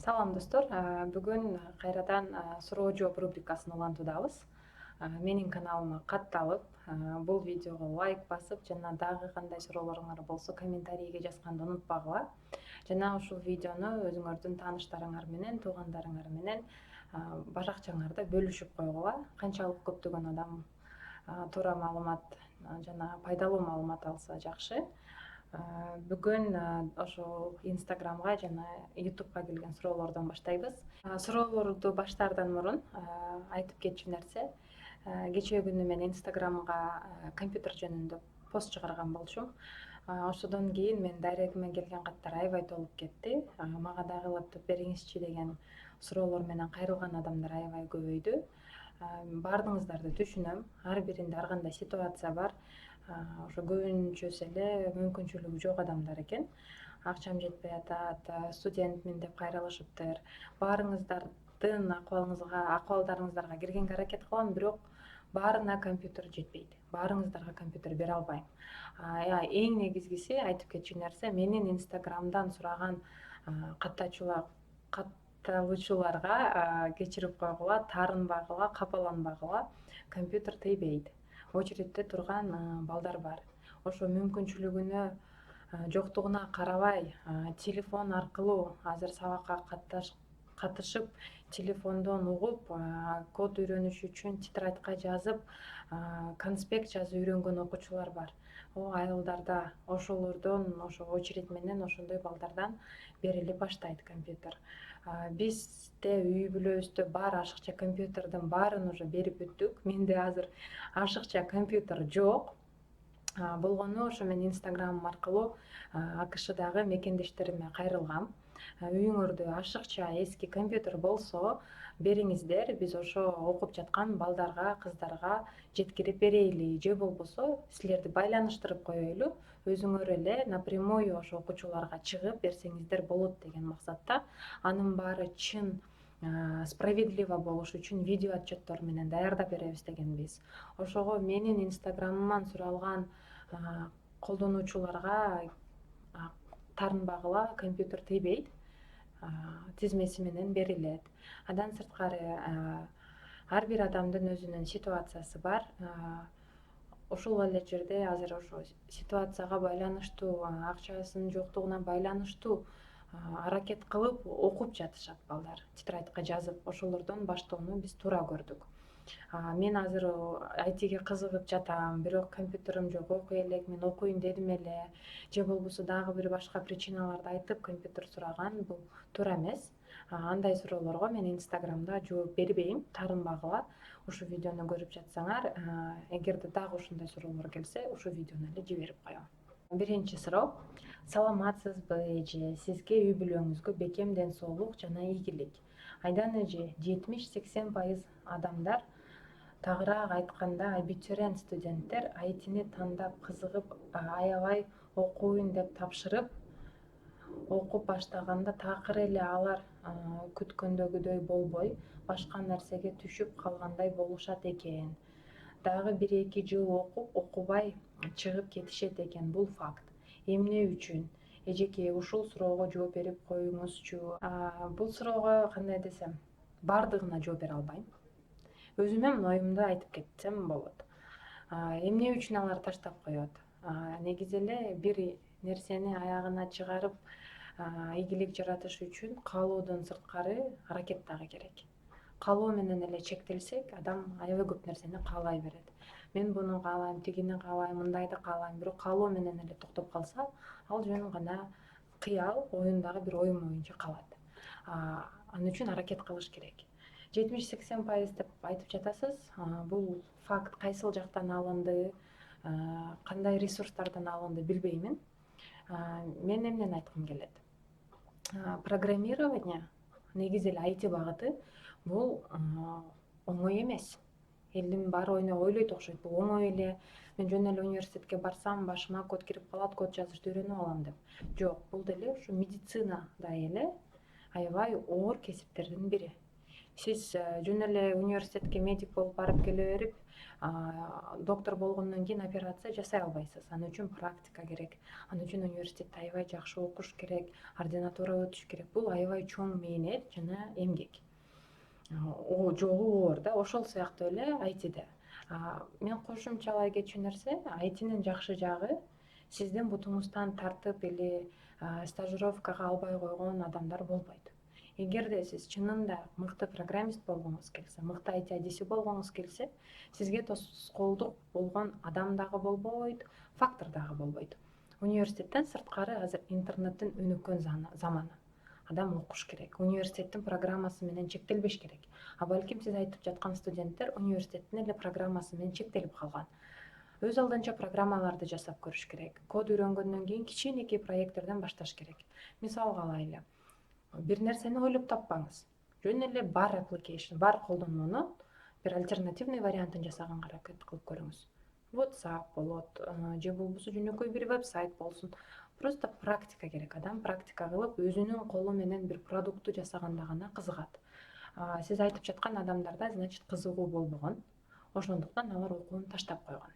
Салам достор. Бүгүн кайрадан суроо жооп рубрикасын улантуудабыз. Менин каналыма катталып, бул видеого лайк басып, жана дагы кандай суроолоруңар болсо комментарийге жазганды унутпагыла. Жана ушул видеону өзүңөрдүн тааныштарыңар менен, туугандарыңар менен башакчаңарда бөлүшүп койгула. Канчалык көптөгөн адам туура маалымат жана пайдалуу маалымат алса жакшы. Бүгүн ошол Инстаграмга жана Ютубка келген суроолордон баштайбыз. Суроолорду баштаардан мурун айтып кетчү нерсе. Кечээ күнү мен Инстаграмга компьютер жөнүндө пост чыгарган болчумун. Ошодон кийин менин дарегиме келген каттар аябай толуп кетти. Мага дагы лаптоп бериңизчи деген суроолор менен кайрылган адамдар аябай көбөйдү. Баардыгыңыздарды түшүнөм. Ар биринде ар кандай ситуация бар. Ошо көбүнчөсү эле мүмкүнчүлүгү жок адамдар экен. Акчам жетпей атат, студентмин деп кайрылышыптыр. Баарыңыздардын акыбалдарыңыздарга киргенге аракет кылам, бирок баарына компьютер жетпейт. Баарыңыздарга компьютер бере албайм. Эң негизгиси айтып кетчү нерсе, менин Инстаграмдан сураган катталуучуларга кечирип койгула, таарынбагыла, капаланбагыла. Компьютер тийбейт. Очередте турган балдар бар. Ошо мүмкүнчүлүгүнө жоктугуна карабай, телефон аркылуу азыр сабакка катышып, телефондон угуп, код үйрөнүш үчүн тетрадька жазып, конспект жазып үйрөнгөн окуучулар бар. Айылдарда ошолордон, ошо очередь менен ошондой балдардан бериле баштайт компьютер. Бизде үй бүлөбүздө бар ашыкча компьютердин баарын уже берип бүттүк. Менде азыр ашыкча компьютер жок. Болгону ошо мен Инстаграм аркылуу АКШдагы мекендештериме кайрылгам. Үйүңөрдө ашыкча эски компьютер болсо бериңиздер, биз ошо окуп жаткан балдарга, кыздарга жеткирип берейли, же болбосо силерди байланыштырып коелу, өзүңөр эле напрямую ошо окуучуларга чыгып берсеңиздер болот деген максатта. Анын баары чын справедливо болуш үчүн видео отчеттор менен даярдап беребиз дегенбиз. Ошого менин Инстаграмыман суралган колдонуучуларга таарынбагыла, компьютер тийбейт, тизмеси менен берилет. Андан сырткары ар бир адамдын өзүнүн ситуациясы бар. Ушул эле жерде азыр ошо ситуацияга байланыштуу, акчасынын жоктугуна байланыштуу аракет кылып окуп жатышат балдар, тетрадька жазып. Ошолордон баштоону биз туура көрдүк. Мен азыр айтиге кызыгып жатам, бирок компьютерим жок, окуй элекмин, окуйм дедим эле, же болбосо дагы бир башка причиналарды айтып компьютер сураган, бул туура эмес. Андай суроолорго мен Инстаграмда жооп бербейм, таарынбагыла. Ушу видеону көрүп жатсаңар, эгерде дагы ушундай суроолор келсе, ушу видеону эле жиберип коем. Биринчи суроо: саламатсызбы эже, сизге үй бүлөңүзгө бекем ден соолук жана ийгилик. Айдан эже, 70-80% адамдар, тагыраак айтканда абитуриент студенттер айтини тандап кызыгып, аябай окуйн деп тапшырып, окуп баштаганда такыр эле алар күткөндөгүдөй болбой, башка нерсеге түшүп калгандай болушат экен. Дагы 1-2 жыл окуп, окубай чыгып кетишет экен. Бул факт. Эмне үчүн? Эжеке, ушул суроого жооп берип коюңузчу. Бул суроого кандай десем, баардыгына жооп бере албайм. Өзүмдүн оюмду айтып кетсем болот. Эмне үчүн алар таштап коет? Негизи эле бир нерсени аягына чыгарып, ийгилик жаратыш үчүн каалоодон сырткары аракет дагы керек. Каалоо менен эле чектелсек, адам аябай көп нерсени каалай берет. Мен буну каалайм, тигини каалайм, мындайды каалайм, бирок каалоо менен эле токтоп калса, ал жөн гана кыял, оюндагы бир оюн боюнча калат. Ал үчүн аракет кылыш керек. 70-80% деп айтып жатасыз. Бул факт кайсыл жактан алынды, кандай ресурстардан алынды билбеймин. Мен эмнени айткым келет? Программирование, негизи эле IT багыты, бул оңой эмес. Элдин баары ойлойт окшойт, бул оңой эле, мен жөн эле университетке барсам, башыма код кирип калат, код жазышты үйрөнүп алам деп. Жок, бул деле ушу медицинада эле аябай оор кесиптердин бири. Сиз жөн эле университетке медик болуп барып келе берип, доктор болгондон кийин операция жасай албайсыз. Ал үчүн практика керек. Ал үчүн университетте аябай жакшы окуш керек, ординатура өтүш керек. Бул аябай чоң мээнет жана эмгек. Жолу оор да. Ошол сыяктуу эле айтиде. Мен кошумчалай кетчү нерсе, айтинин жакшы жагы сиздин бутуңуздан тартып или стажировкага албай койгон адамдар болбойт. Эгерде сиз чынында мыкты программист болгуңуз келсе, мыкты айти адиси болгуңуз келсе, сизге тоскоолдук болгон адам дагы болбойт, фактор дагы болбойт. Университеттен сырткары азыр интернеттин өнүккөн заманы. Адам окуш керек. Университеттин программасы менен чектелбеш керек. А балким сиз айтып жаткан студенттер университеттин эле программасы менен чектелип калган. Өз алдынча программаларды жасап көрүш керек. Код үйрөнгөндөн кийин кичинекей проекттерден башташ керек. Мисалга алайлы. Бир нерсени ойлоп таппаңыз. Жөн эле бар application, бар колдонмонун бир альтернативный вариантын жасаганга аракет кылып көрүңүз. WhatsApp болот, же болбосо жөнөкөй бир веб-сайт болсун. Просто практика керек. Адам практика кылып, өзүнүн колу менен бир продуктты жасаганда гана кызыгат. Сиз айтып жаткан адамдарда, значит, кызыгуу болбогон. Ошондуктан алар окууну таштап койгон.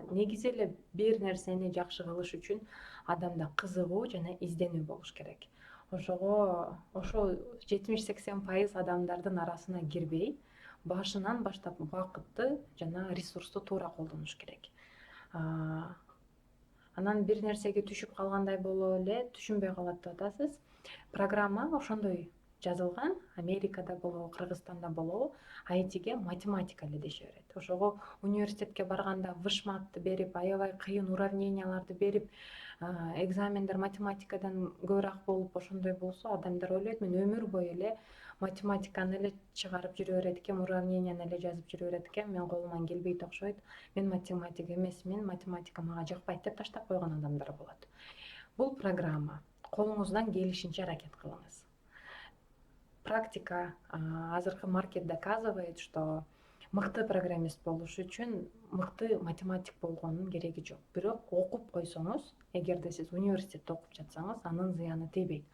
Негизи эле бир нерсени жакшы кылыш үчүн адамда кызыгуу жана изденүү болуш керек. Ошого ошол 70-80% адамдардын арасына кирбей, башынан баштап убакытты жана ресурсту туура колдонуш керек. Анан бир нерсеге түшүп калгандай болуп эле түшүнбөй калат деп атасыз. Программа ошондой жазылган, Америкада болобу, Кыргызстанда болобу, айтиге математика эле деше берет. Ошого университетке барганда вышматты берип, аябай кыйын уравненияларды берип, экзамендер математикадан көбүрөөк болуп ошондой болсо, адамдар ойлойт, мен өмүр бою эле математиканы эле чыгарып жүрө берет экем, уравненияны эле жазып жүрө берет экем, мен колуман келбейт окшойт, мен математик эмесмин, математика мага жакпайт деп таштап койгон адамдар болот. Бул программа. Колуңуздан келишинче аракет кылыңыз. Практика, азыркы маркет доказывает, что мыкты программист болуш үчүн мыкты математик болгонун кереги жок. Бирок окуп койсоңуз, эгерде сиз университетте окуп жатсаңыз, анын зыяны тийбейт.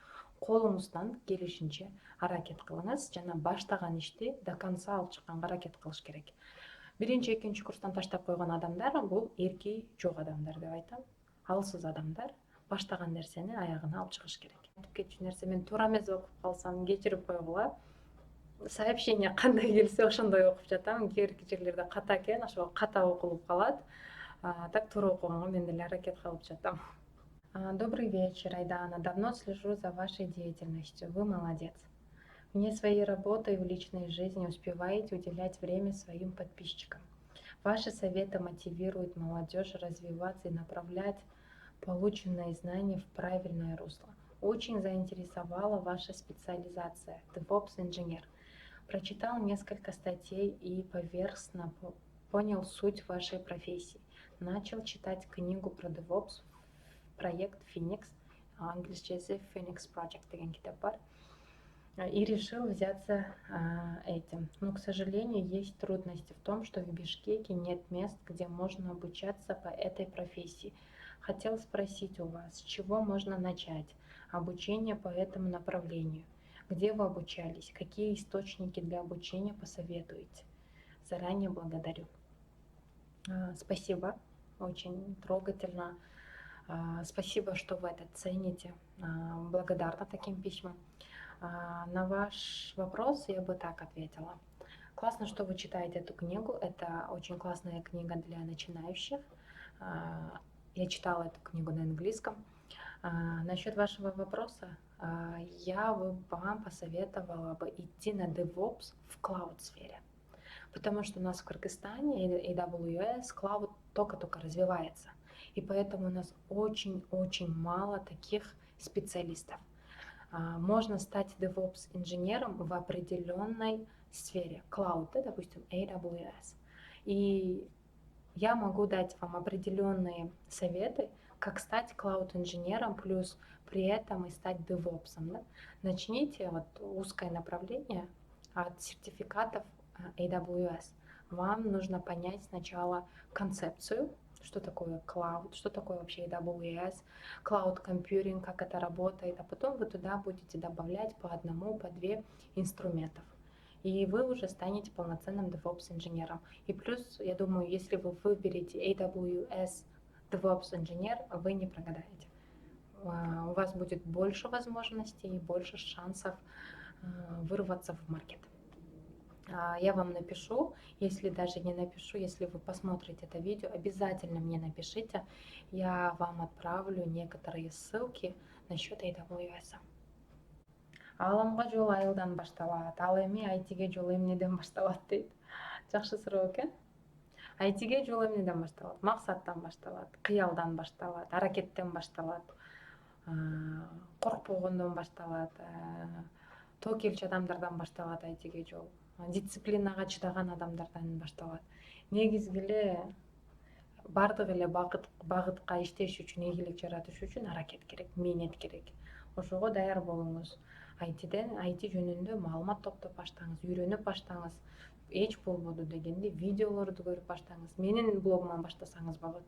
Колуңуздан келишинче аракет кылыңыз жана баштаган ишти до конца алып чыкканга аракет кылыш керек. Биринчи, экинчи курстан таштап койгон адамдар бул эрки жок адамдар деп айтам. Алсыз адамдар баштаган нерсени аягына алып чыгыш керек. Айтып кетчү нерсе, мен туура эмес окуп калсам кечирип койгула. Сообщение кандай келсе ошондой окуп жатам. Кээинки жерлерде ката экен, ошо ката окулуп калат. Так туура окуганга мен деле аракет кылып жатам. Добрый вечер, Айдана. Давно слежу за вашей деятельностью. Вы молодец. Вне своей работы и в личной жизни успеваете уделять время своим подписчикам. Ваши советы мотивируют молодежь развиваться и направлять полученные знания в правильное русло. Очень заинтересовала ваша специализация DevOps-инженер. Прочитал несколько статей и поверхностно понял суть вашей профессии. Начал читать книгу про DevOps, проект Phoenix, английский Phoenix Project деген китап бар, и решил взяться этим. Но, к сожалению, есть трудности в том, что в Бишкеке нет мест, где можно обучаться по этой профессии. Хотел спросить у вас, с чего можно начать обучение по этому направлению? Где вы обучались? Какие источники для обучения посоветуете? Заранее благодарю. Спасибо, очень трогательно. Спасибо, что вы это цените. Благодарна таким письмам. На ваш вопрос я бы так ответила. Классно, что вы читаете эту книгу. Это очень классная книга для начинающих. Я читала эту книгу на английском. Насчет вашего вопроса, я бы вам посоветовала бы идти на DevOps в клауд-сфере. Потому что у нас в Кыргызстане AWS, клауд только-только развивается. И поэтому у нас очень-очень мало таких специалистов. Можно стать DevOps-инженером в определенной сфере. Cloud, допустим, AWS. И я могу дать вам определенные советы, как стать cloud-инженером, плюс при этом и стать DevOps. Да? Начните узкое направление от сертификатов AWS. Вам нужно понять сначала концепцию, что такое cloud, что такое вообще AWS, cloud computing, как это работает, а потом вы туда будете добавлять по одному, по две инструментов. И вы уже станете полноценным DevOps инженером. И плюс, я думаю, если вы выберете AWS DevOps инженер, вы не прогадаете. У вас будет больше возможностей и больше шансов вырваться в маркет. Я вам напишу, если даже не напишу, если вы посмотрите это видео, обязательно мне напишите, я вам отправлю некоторые ссылки насчет AWS. Ааламга жол айылдан башталат, ал эми айтиге жол эмнеден башталат дейт. Жакшы суроо экен. Айтиге жол эмнеден башталат? Максаттан башталат, кыялдан башталат, аракеттен башталат, коркпогондон башталат, тоо келчү адамдардан башталат айтиге жол. Дисциплинага чыдаган адамдардан башталат. Негизги эле баардык эле багытка иштеш үчүн, ийгилик жаратыш үчүн аракет керек, мээнет керек. Ошого даяр болуңуз. IT жөнүндө маалымат топтоп баштаңыз, үйрөнүп баштаңыз. Эч болбоду дегенде видеолорду көрүп баштаңыз. Менин блогуман баштасаңыз болот.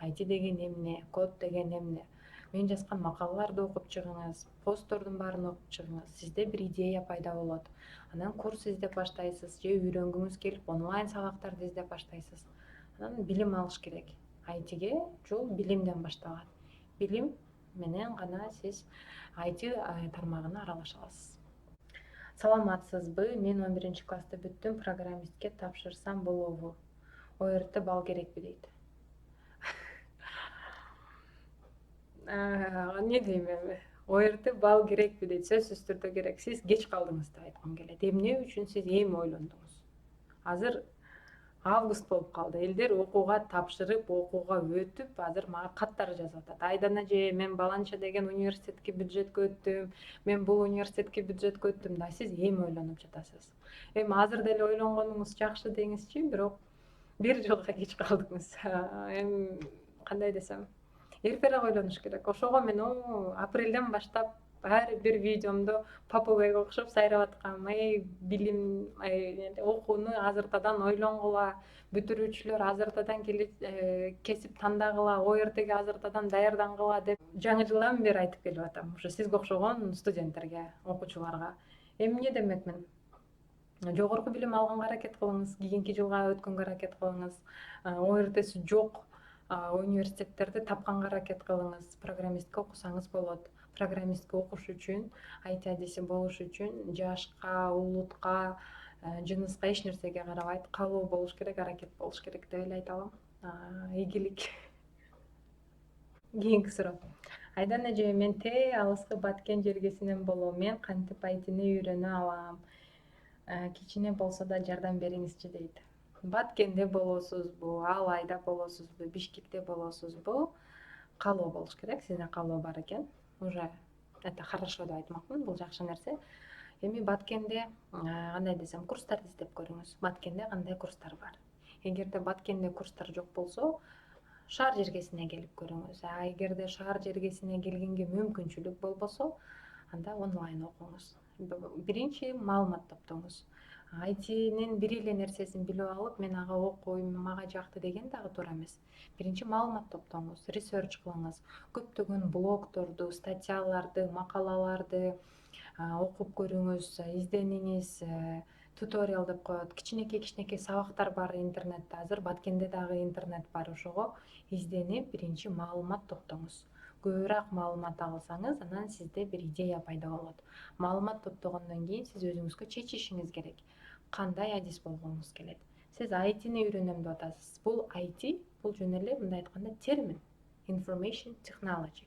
IT деген эмне, код деген эмне? Мен жазган макалаларды окуп чыгыңыз, посттордун баарын окуп чыгыңыз. Сизде бир идея пайда болот. Анан курс издеп баштайсыз, же үйрөнгүңүз келип онлайн сабактарды издеп баштайсыз. Анан билим алыш керек. ITге жол билимден башталат. Билим менен гана сиз IT тармагына аралаша аласыз. Саламатсызбы? Мен 11-класста бүттүм, программистке тапшырсам болобу? ОРТ балл керекпи дейт. Не дейм эми? ОРТ балл керекпи дейт. Сөзсүз түрдө керек. Сиз кеч калдыңыз деп айткым келет. Эмне үчүн сиз эми ойлондуңуз? Азыр август болуп калды. Элдер окууга тапшырып, окууга өтүп, азыр мага каттар жазып атат. Айдан эже, мен баланча деген университетке бюджетке өттүм, мен бул университетке бюджетке өттүм да, сиз эми ойлонуп жатасыз. Эми азыр деле ойлонгонуңуз жакшы деңизчи, бирок бир жылга кеч калдыңыз. Эми кандай десем, эртерээк ойлонуш керек. Ошого мен апрелден баштап ар бир видеомдо попугайга окшоп сайрап аткам. Билим, окууну азыртадан ойлонгула, бүтүрүүчүлөр азыртадан кесип тандагыла, ОРТге азыртадан даярдангыла деп жаңы жылдан бери айтып келип атам. Ушу сизге окшогон студенттерге, окуучуларга. Эмне демекмин? Жогорку билим алганга аракет кылыңыз, кийинки жылга өткөнгө аракет кылыңыз. ОРТси жок университеттерди тапканга аракет кылыңыз. Программистке окусаңыз болот. Программистке окуш үчүн, IT адиси болуш үчүн жашка, улутка, жыныска эч нерсеге карабайт, калуу болуш керек, аракет болуш керек деп эле айта алам. Ийгилик. Кийинки суроо. Айдан эже, мен алыскы Баткен жергесинен болом. Мен кантип ITни үйрөнө алам? Кичине болсо да жардам бериңизчи дейт. Баткенде болосузбу, Алайда болосузбу, Бишкекте болосузбу? Калоо болуш керек, сизде калоо бар экен. Уже это хорошо деп айтмакмын, бул жакшы нерсе. Эми Баткенде кандай десем, курстарды издеп көрүңүз. Баткенде кандай курстар бар? Эгерде Баткенде курстар жок болсо, шаар жергесине келип көрүңүз. Эгерде шаар жергесине келгенге мүмкүнчүлүк болбосо, анда онлайн окуңуз. Биринчи маалымат топтоңуз. ITнин бир эле нерсесин билип алып, мен ага окуйм, мага жакты деген дагы туура эмес. Биринчи маалымат топтоңуз, ресерч кылыңыз. Көптөгөн блогторду, статьяларды, макалаларды окуп көрүңүз, издениңиз. Туториал деп коет. Кичинекей сабактар бар интернетте. Азыр Баткенде дагы интернет бар. Ошого изденип, биринчи маалымат топтоңуз. Көбүрөөк маалымат алсаңыз, анан сизде бир идея пайда болот. Маалымат топтогондон кийин сиз өзүңүзгө чечишиңиз керек. Кандай адис болгуңуз келет? Сиз ITни үйрөнөм деп атасыз. Бул IT, бул жөн эле мындай айтканда термин. Information technology.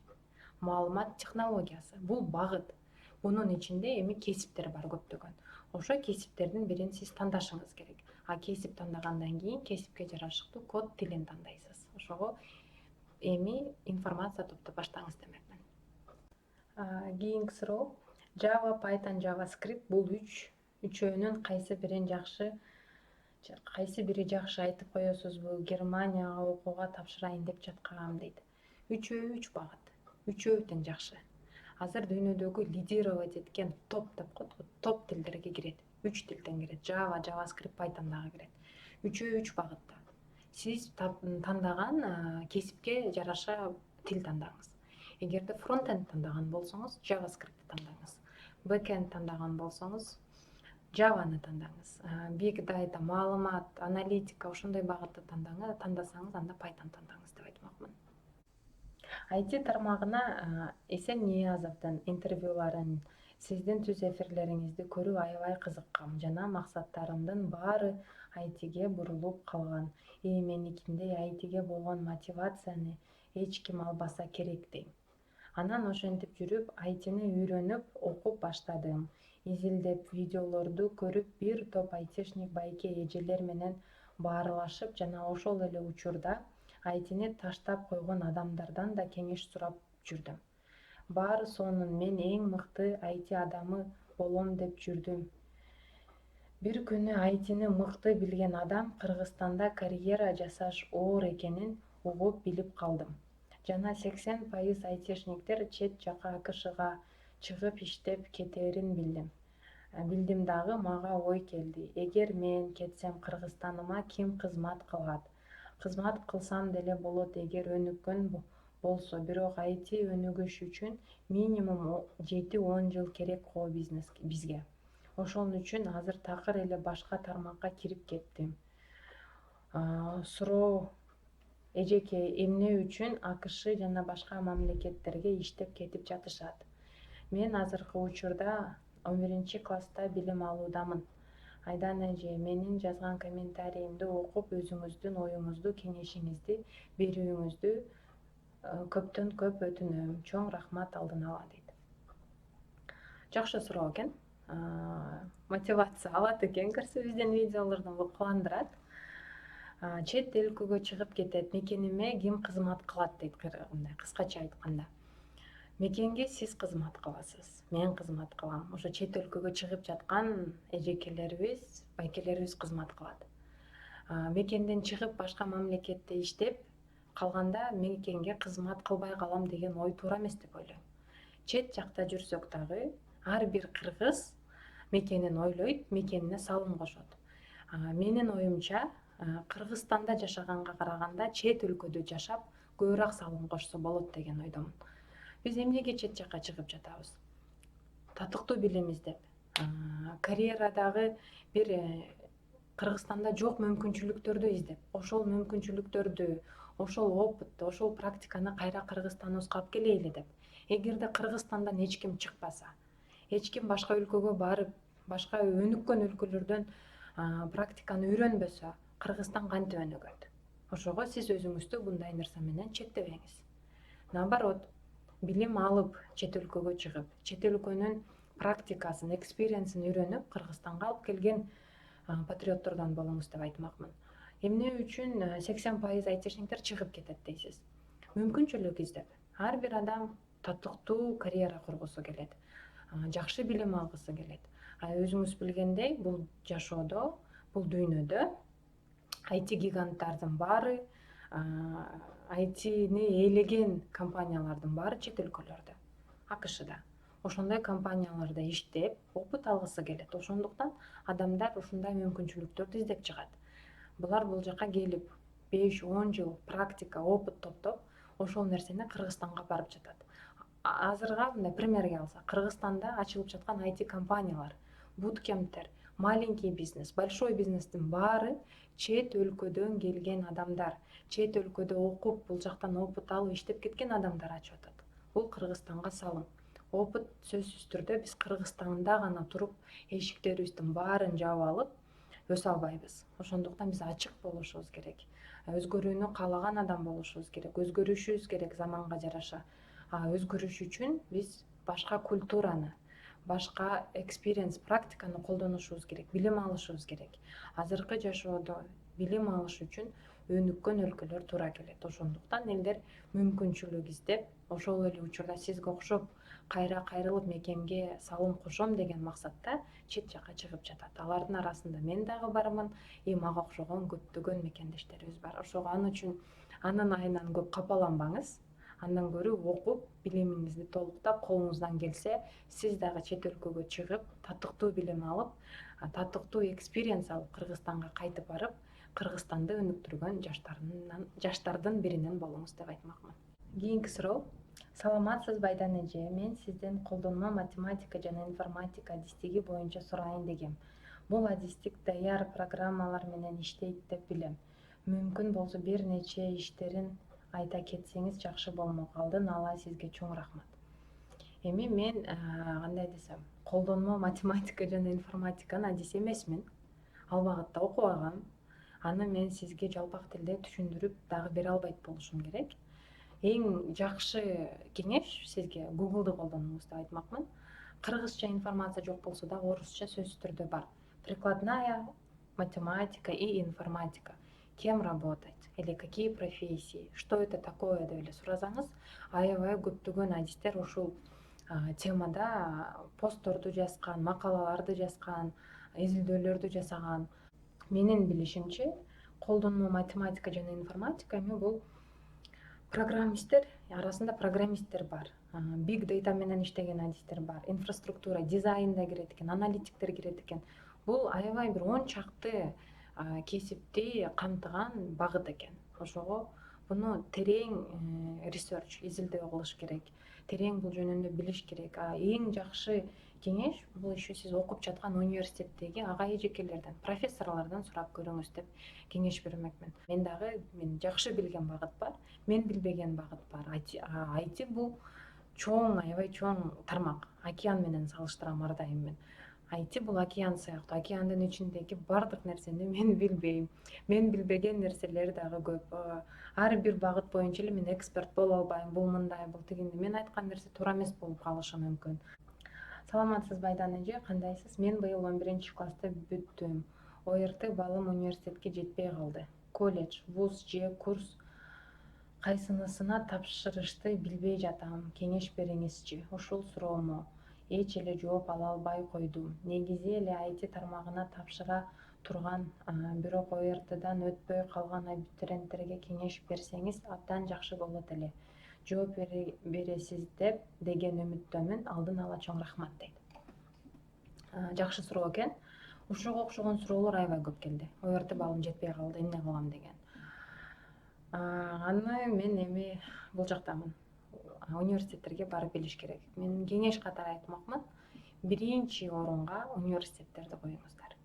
Маалымат технологиясы. Бул багыт. Бунун ичинде эми кесиптер бар көптөгөн. Ошо кесиптердин бирин сиз тандашыңыз керек. Кесип тандагандан кийин кесипке жарашыктуу код тилин тандайсыз. Ошого эми информация топтоп баштаңыз демекмин. Кийинки суроо. Java, Python, JavaScript бул үчөөнүн кайсы бири жакшы айтып коесузбу? Германияга окууга тапшырайын деп жаткам дейт. Үчөө 3 багыт. Үчөө тең жакшы. Азыр дүйнөдөгү лидировать эткен топ деп коет, топ тилдерге кирет. 3 тилден кирет. Java, JavaScript, Python дагы кирет. Үчөө 3 багытта. сиз тандаган кесипке жараша тил тандаңыз. Эгерде фронтенд тандаган болсоңуз, JavaScript тандаңыз. Backend тандаган болсоңуз, Java'ны тандаңыз. Big Data, маалымат, аналитика ошондой багытты тандасаңыз, анда Python тандаңыз деп айтмакмын. IT тармагына Эсен Ниязовдун интервьюларын, сиздин түз эфирлериңизди көрүп аябай кызыккам жана максаттарымдын баары ITге бурулуп калган. Меникиндей ITге болгон мотивацияны эч ким албаса керек дейм. Анан ошентип жүрүп ITни үйрөнүп, окуп баштадым. Изилдеп, видеолорду көрүп, бир топ айтишник байке эжелер менен баарлашып жана ошол эле учурда ITни таштап койгон адамдардан да кеңеш сурап жүрдүм. Баары сонун мен эң мыкты IT адамы болом деп жүрдүм. Бир күнү ITни мыкты билген адам Кыргызстанда карьера жасаш оор экенин угуп билип калдым. Жана 80% айтишниктер чет жака АКШга чыгып иштеп кетерин билдим. Билдим дагы мага ой келди. Эгер мен кетсем Кыргызстаныма ким кызмат кылат? Кызмат кылсам деле болот эгер өнүккөн болсо, бирок IT өнүгүш үчүн минимум 7-10 жыл керек го бизге. Ошон үчүн азыр такыр эле башка тармакка кирип кеттим. Суроо эжеке, эмне үчүн АКШ жана башка мамлекеттерге иштеп кетип жатышат? Мен азыркы учурда 11-класста билим алуудамын. Айдан эже, менин жазган комментарийимди окуп, өзүңүздүн оюңузду, кеңешиңизди берүүңүздү көптөн көп өтүнөм. Чоң рахмат алдын ала дейт. Жакшы суроо экен. Мотивация алат экен, көрсө видеолордон кубандырат. Чет өлкөгө чыгып кетет, мекениме ким кызмат кылат дейт, кыскача айтканда. Мекенге сиз кызмат кыласыз, мен кызмат кылам. Ошо чет өлкөгө чыгып жаткан эжекелерибиз, байкелерибиз кызмат кылат. Мекенден чыгып башка мамлекетте иштеп калганда мекенге кызмат кылбай калам деген ой туура эмес деп ойлойм. Чет жакта жүрсөк дагы ар бир кыргыз мекенин ойлойт, мекенине салым кошот. Менин оюмча, Кыргызстанда жашаганга караганда чет өлкөдө жашап көбүрөөк салым кошсо болот деген ойдомун. Биз эмнеге чет жакка чыгып жатабыз? Татыктуу билим издеп, карьерадагы бир Кыргызстанда жок мүмкүнчүлүктөрдү издеп, ошол мүмкүнчүлүктөрдү, ошол опытты, ошол практиканы кайра Кыргызстаныбызга алып келели деп. Эгерде Кыргызстандан эч ким чыкпаса, эч ким башка өлкөгө барып, башка өнүккөн өлкөлөрдөн практиканы үйрөнбөсө, Кыргызстан кантип өнүгөт? Ошого сиз өзүңүздү мындай нерсе менен чектебеңиз. Наоборот, билим алып, чет өлкөгө чыгып, чет өлкөнүн практикасын, экспириенсин үйрөнүп, Кыргызстанга алып келген патриоттордон болуңуз деп айтмакмын. Эмне үчүн 80% айтишниктер чыгып кетет дейсиз? Мүмкүнчүлүк издеп. Ар бир адам татыктуу карьера кургусу келет, жакшы билим алгысы келет. Өзүңүз билгендей, бул жашоодо, бул дүйнөдө IT гиганттардын баары, ITни ээлеген компаниялардын баары чет өлкөлөрдө, АКШда. Ошондой компанияларда иштеп, опыт алгысы келет. Ошондуктан адамдар ушундай мүмкүнчүлүктөрдү издеп чыгат. Булар бул жака келип 5-10 жыл практика, опыт топтоп, ошол нерсени Кыргызстанга барып жатат. Азырга мындай примерге алсак, Кыргызстанда ачылып жаткан IT компаниялар, буткемптер, маленький бизнес, большой бизнестин баары чет өлкөдөн келген адамдар, чет өлкөдө окуп, бул жактан опыт алып иштеп кеткен адамдар ачып атат. Бул Кыргызстанга салым. Опыт сөзсүз түрдө биз Кыргызстанда гана туруп, эшиктерибиздин баарын жаап алып өсө албайбыз. Ошондуктан биз ачык болушубуз керек. Өзгөрүүнү каалаган адам болушубуз керек. Өзгөрүшүбүз керек заманга жараша. Өзгөрүш үчүн биз башка культураны, башка экспириенс, практиканы колдонушубуз керек, билим алышыбыз керек. Азыркы жашоодо билим алыш үчүн өнүккөн өлкөлөр туура келет. Ошондуктан элдер мүмкүнчүлүк издеп, ошол эле учурда сизге окшоп кайра кайрылып мекенге салым кошом деген максатта чет жакка чыгып жатат. Алардын арасында мен дагы бармын, мага окшогон көптөгөн мекендештерибиз бар. Ошого ал үчүн анын айынан көп капаланбаңыз. Андан көрө окуп, билимиңизди толуктап, колуңуздан келсе, сиз дагы чет өлкөгө чыгып, татыктуу билим алып, татыктуу экспириенс алып, Кыргызстанга кайтып барып, Кыргызстанды өнүктүргөн жаштардын биринен болуңуз деп айтмакмын. Кийинки суроо. Саламатсызбы Айдан эже, мен сизден колдонмо математика жана информатика адистиги боюнча сурайын дегем. Бул адистик даяр программалар менен иштейт деп билем. Мүмкүн болсо бир нече иштерин айта кетсеңиз жакшы болмок. Алдын ала сизге чоң рахмат. Эми мен кандай десем, колдонмо математика жана информатиканын адиси эмесмин. Ал багытта окубагам. Аны мен сизге жалпак тилде түшүндүрүп дагы бере албайт болушум керек. Эң жакшы кеңеш сизге Google'ды колдонуңуз деп айтмакмын. Кыргызча информация жок болсо дагы орусча сөзсүз түрдө бар. Прикладная математика и информатика. Кем работать? Или какие профессии? Что это такое деп эле сурасаңыз, аябай көптөгөн адистер ушул темада постторду жазган, макалаларды жазган, изилдөөлөрдү жасаган. Менин билишимче, колдонмо математика жана информатика эми бул программисттер арасында программисттер бар. Big data менен иштеген адистер бар. Инфраструктура, дизайн да кирет экен, аналитиктер кирет экен. Бул аябай бир 10 чакты кесипти камтыган багыт экен. Ошого буну терең research, изилдөө кылыш керек. Терең бул жөнүндө билиш керек. Эң жакшы кеңеш бул еще сиз окуп жаткан университеттеги ага эжекелерден, профессорлордон сурап көрүңүз деп кеңеш бермекмин. Мен жакшы билген багыт бар, мен билбеген багыт бар. IT бул чоң, аябай чоң тармак. Океан менен салыштырам ар дайым мен. IT бул океан сыяктуу. Океандын ичиндеги бардык нерсени мен билбейм. Мен билбеген нерселер дагы көп. Ар бир багыт боюнча эле мен эксперт боло албайм. Бул мындай, бул тигиндей. Мен айткан нерсе туура эмес болуп калышы мүмкүн. Саламатсызбы Айдан эже, кандайсыз? Мен быйыл 11-классты бүттүм. ОРТ балым университетке жетпей калды. Колледж, вуз же курс кайсынысына тапшырышты билбей жатам. Кеңеш бериңизчи. Ушул суроомо эч эле жооп ала албай койдум. Негизи эле IT тармагына тапшыра турган, бирок ОРТдан өтпөй калган абитуриенттерге кеңеш берсеңиз абдан жакшы болот эле. Жооп бересиз деген үмүттөмүн. Алдын ала чоң рахмат дейт. Жакшы суроо экен. Ушуга окшогон суроолор аябай көп келди. ОРТ балым жетпей калды, эмне кылам деген. Аны мен эми бул жактамын. Университеттерге барып билиш керек. Мен кеңеш катары айтмакмын. Биринчи орунга университеттерди коюңуздар.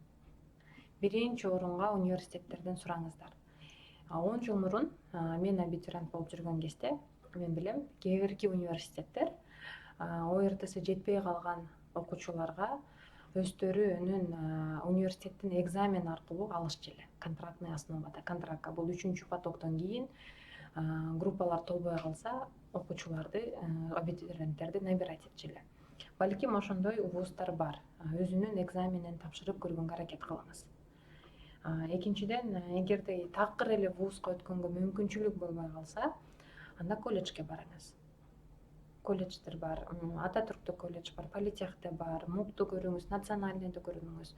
Биринчи орунга университеттерден сураңыздар. 10 жыл мурун мен абитуриент болуп жүргөн кезде мен билем, кээ бирки университеттер ОРТсы жетпей калган окуучуларга өздөрүнүн университеттин экзамен аркылуу алышчу эле. Контрактный основада. Контрактка бул 3-чү потоктон кийин группалар толбой калса, окуучуларды, абитуриенттерди набирать этчү эле. Балким ошондой вуздар бар. Өзүнүн экзаменин тапшырып көргөнгө аракет кылыңыз. Экинчиден, эгерде такыр эле вузга өткөнгө мүмкүнчүлүк болбой калса, анда колледжге барыңыз. Колледждер бар, Ататүрктө колледж бар, Политехте бар, МУКТу көрүңүз, Национальныйды көрүңүз.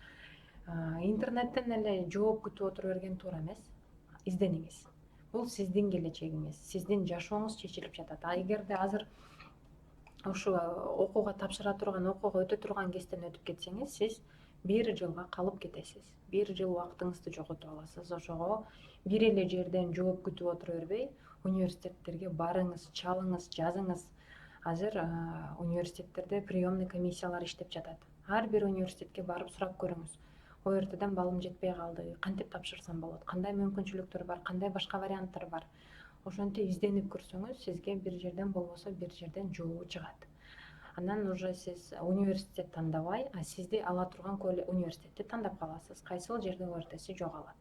Интернеттен эле жооп күтүп отура берген туура эмес. Издениңиз. Бул сиздин келечегиңиз, сиздин жашооңуз чечилип жатат. Эгерде азыр ушу окууга тапшыра турган, окууга өтө турган кезден өтүп кетсеңиз, сиз 1 жылга калып кетесиз. 1 жыл убактыңызды жоготуп аласыз. Ошого бир эле жерден жооп күтүп отура бербей, университеттерге барыңыз, чалыңыз, жазыңыз. Азыр университеттерде приемный комиссиялар иштеп жатат. Ар бир университетке барып сурап көрүңүз. ОРТдан балым жетпей калды, кантип тапшырсам болот, кандай мүмкүнчүлүктөр бар, кандай башка варианттар бар. Ошентип изденип көрсөңүз, сизге бир жерден болбосо бир жерден жообу чыгат. Андан уже сиз университет тандабай, сизди ала турган университетти тандап каласыз. Кайсыл жерде ОРТси жоголот.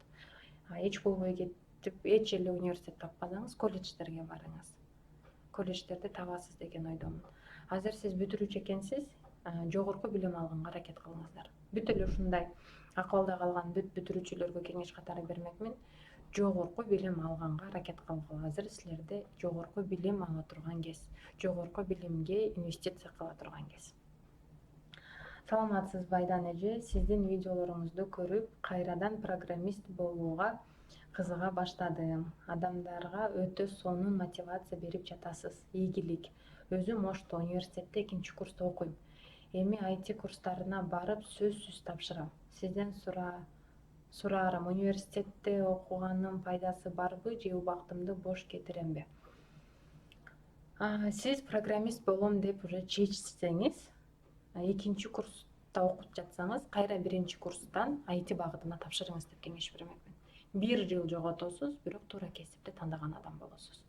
Эч болбой кетип, эч эле университет таппасаңыз, колледждерге барыңыз. Колледждерди табасыз деген ойдомун. Азыр сиз бүтүрүүчү экенсиз, жогорку билим алганга аракет кылыңыздар. Бүт эле ушундай акыбалда калган бүтүрүүчүлөргө кеңеш катары бермекмин. Жогорку билим алганга аракет кылгыла. Азыр силерде жогорку билим ала турган кез, жогорку билимге инвестиция кыла турган кез. Саламатсызбы Айдан эже, сиздин видеолоруңузду көрүп, кайрадан программист болууга кызыга баштадым. Адамдарга өтө сонун мотивация берип жатасыз. Ийгилик. Өзүм Ошто университетте 2-нчи курста окуйм. Эми IT курстарына барып сөзсүз тапшырам. Сизден Сураарым, университетте окуганын пайдасы барбы же убактымды бош кетиремби? Сиз программист болом деп уже чечсеңиз, экинчи курста окуп жатсаңыз, кайра биринчи курстан IT багытына тапшырыңыз деп кеңеш бермекмин. 1 жыл жоготосуз, бирок туура кесипти тандаган адам болосуз.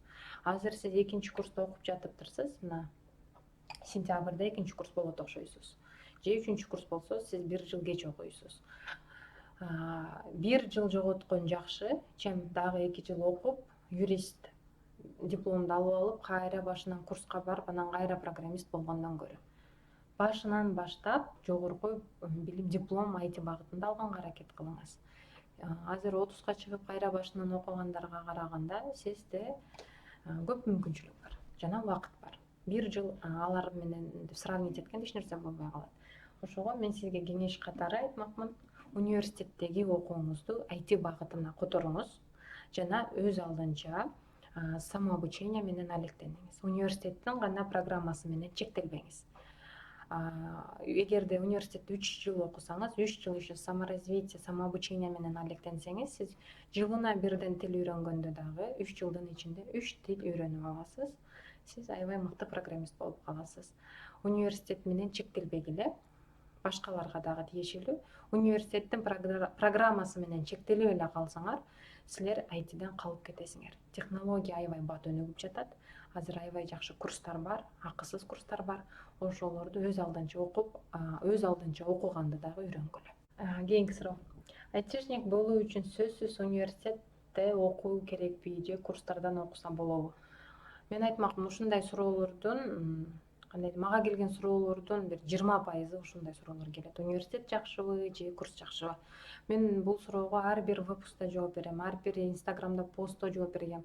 Азыр сиз экинчи курста окуп жатыптырсыз, мына сентябрда экинчи курс болот окшойсуз. Же 3 курс болсо, сиз 1 жыл кеч окуйсуз. 1 жыл жоготкон жакшы, чем дагы 2 жыл окуп, юрист дипломду алып алып, кайра башынан курска барып, анан кайра программист болгондон көрө. Башынан баштап жогорку билим диплом IT багытында алганга аракет кылыңыз. Азыр 30га чыгып кайра башынан окугандарга караганда сизде көп мүмкүнчүлүк бар жана убакыт бар. 1 жыл алар менен сравнить эткенде эч нерсе болбой калат. Ошого мен сизге кеңеш катары айтмакмын, университеттеги окууңузду IT багытына которуңуз жана өз алдынча самообучение менен алектениңиз. Университеттин гана программасы менен чектелбеңиз. Эгерде университетте 3 жыл окусаңыз, 3 жыл еще саморазвитие, самообучение менен алектенсеңиз, сиз жылына бирден тил үйрөнгөндө дагы 3 жылдын ичинде 3 тил үйрөнүп аласыз. Сиз аябай мыкты программист болуп каласыз. Университет менен чектелбегиле, башкаларга дагы тиешелүү. Университеттин программасы менен чектелип эле калсаңар, силер ITден калып кетесиңер. Технология аябай бат өнүгүп жатат. Азыр аябай жакшы курстар бар, акысыз курстар бар. Ошолорду өз алдынча окуп, өз алдынча окуганды дагы үйрөнгүлө. Кийинки суроо. Айтишник болуу үчүн сөзсүз университетте окуу керекпи же курстардан окуса болобу? Мен айтмакмын, ушундай суроолордун мага келген суроолордун бир 20% ушундай суроолор келет. Университет жакшыбы же курс жакшыбы? Мен бул суроого ар бир выпускта жооп берем, ар бир инстаграмда постто жооп бергем.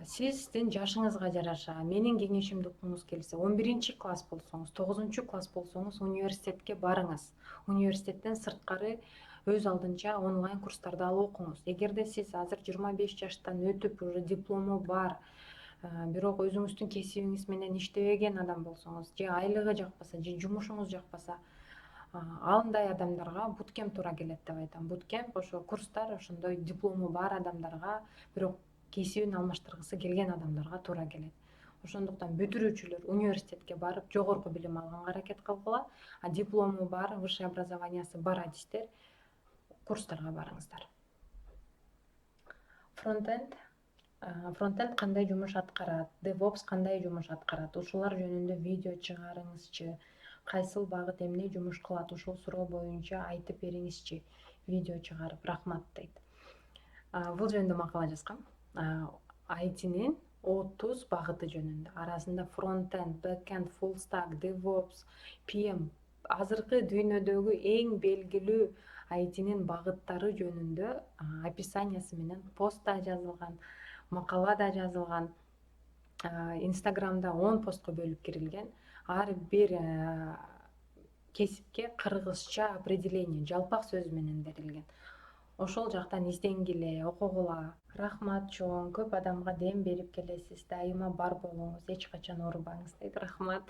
Сиздин жашыңызга жараша менин кеңешимди уккуңуз келсе, 11-класс болсоңуз, 9-класс болсоңуз университетке барыңыз. Университеттен сырткары өз алдынча онлайн курстарды алып окуңуз. Эгерде сиз азыр 25 жаштан өтүп, уже диплому бар, бирок өзүңүздүн кесибиңиз менен иштебеген адам болсоңуз, же айлыгы жакпаса, же жумушуңуз жакпаса, андай адамдарга буткемп туура келет деп айтам. Буткемп ошо курстар ошондой диплому бар адамдарга, бирок кесибин алмаштыргысы келген адамдарга туура келет. Ошондуктан бүтүрүүчүлөр университетке барып жогорку билим алганга аракет кылгыла, диплому бар, высшее образованиясы бар адистер курстарга барыңыздар. Фронтенд кандай жумуш аткарат? DevOps кандай жумуш аткарат? Ушулар жөнүндө видео чыгарыңызчы. Кайсыл багыт эмне жумуш кылат? Ушул суроо боюнча айтып бериңизчи. Видео чыгарып, рахмат дейт. Бул жөнүндө макала жазгам. ITнин 30 багыты жөнүндө. Арасында фронтенд, бэкенд, full stack, DevOps, PM, азыркы дүйнөдөгү эң белгилүү ITнин багыттары жөнүндө описаниясы менен пост да жазылган, макала да жазылган. Инстаграмда 10 постко бөлүп кирилген. Ар бир кесипке кыргызча определение, жалпак сөз менен берилген. Ошол жактан изденгиле, окугула. Рахмат чоң, көп адамга дем берип келесиз, дайыма бар болуңуз, эч качан оорубаңыз дейт. Рахмат.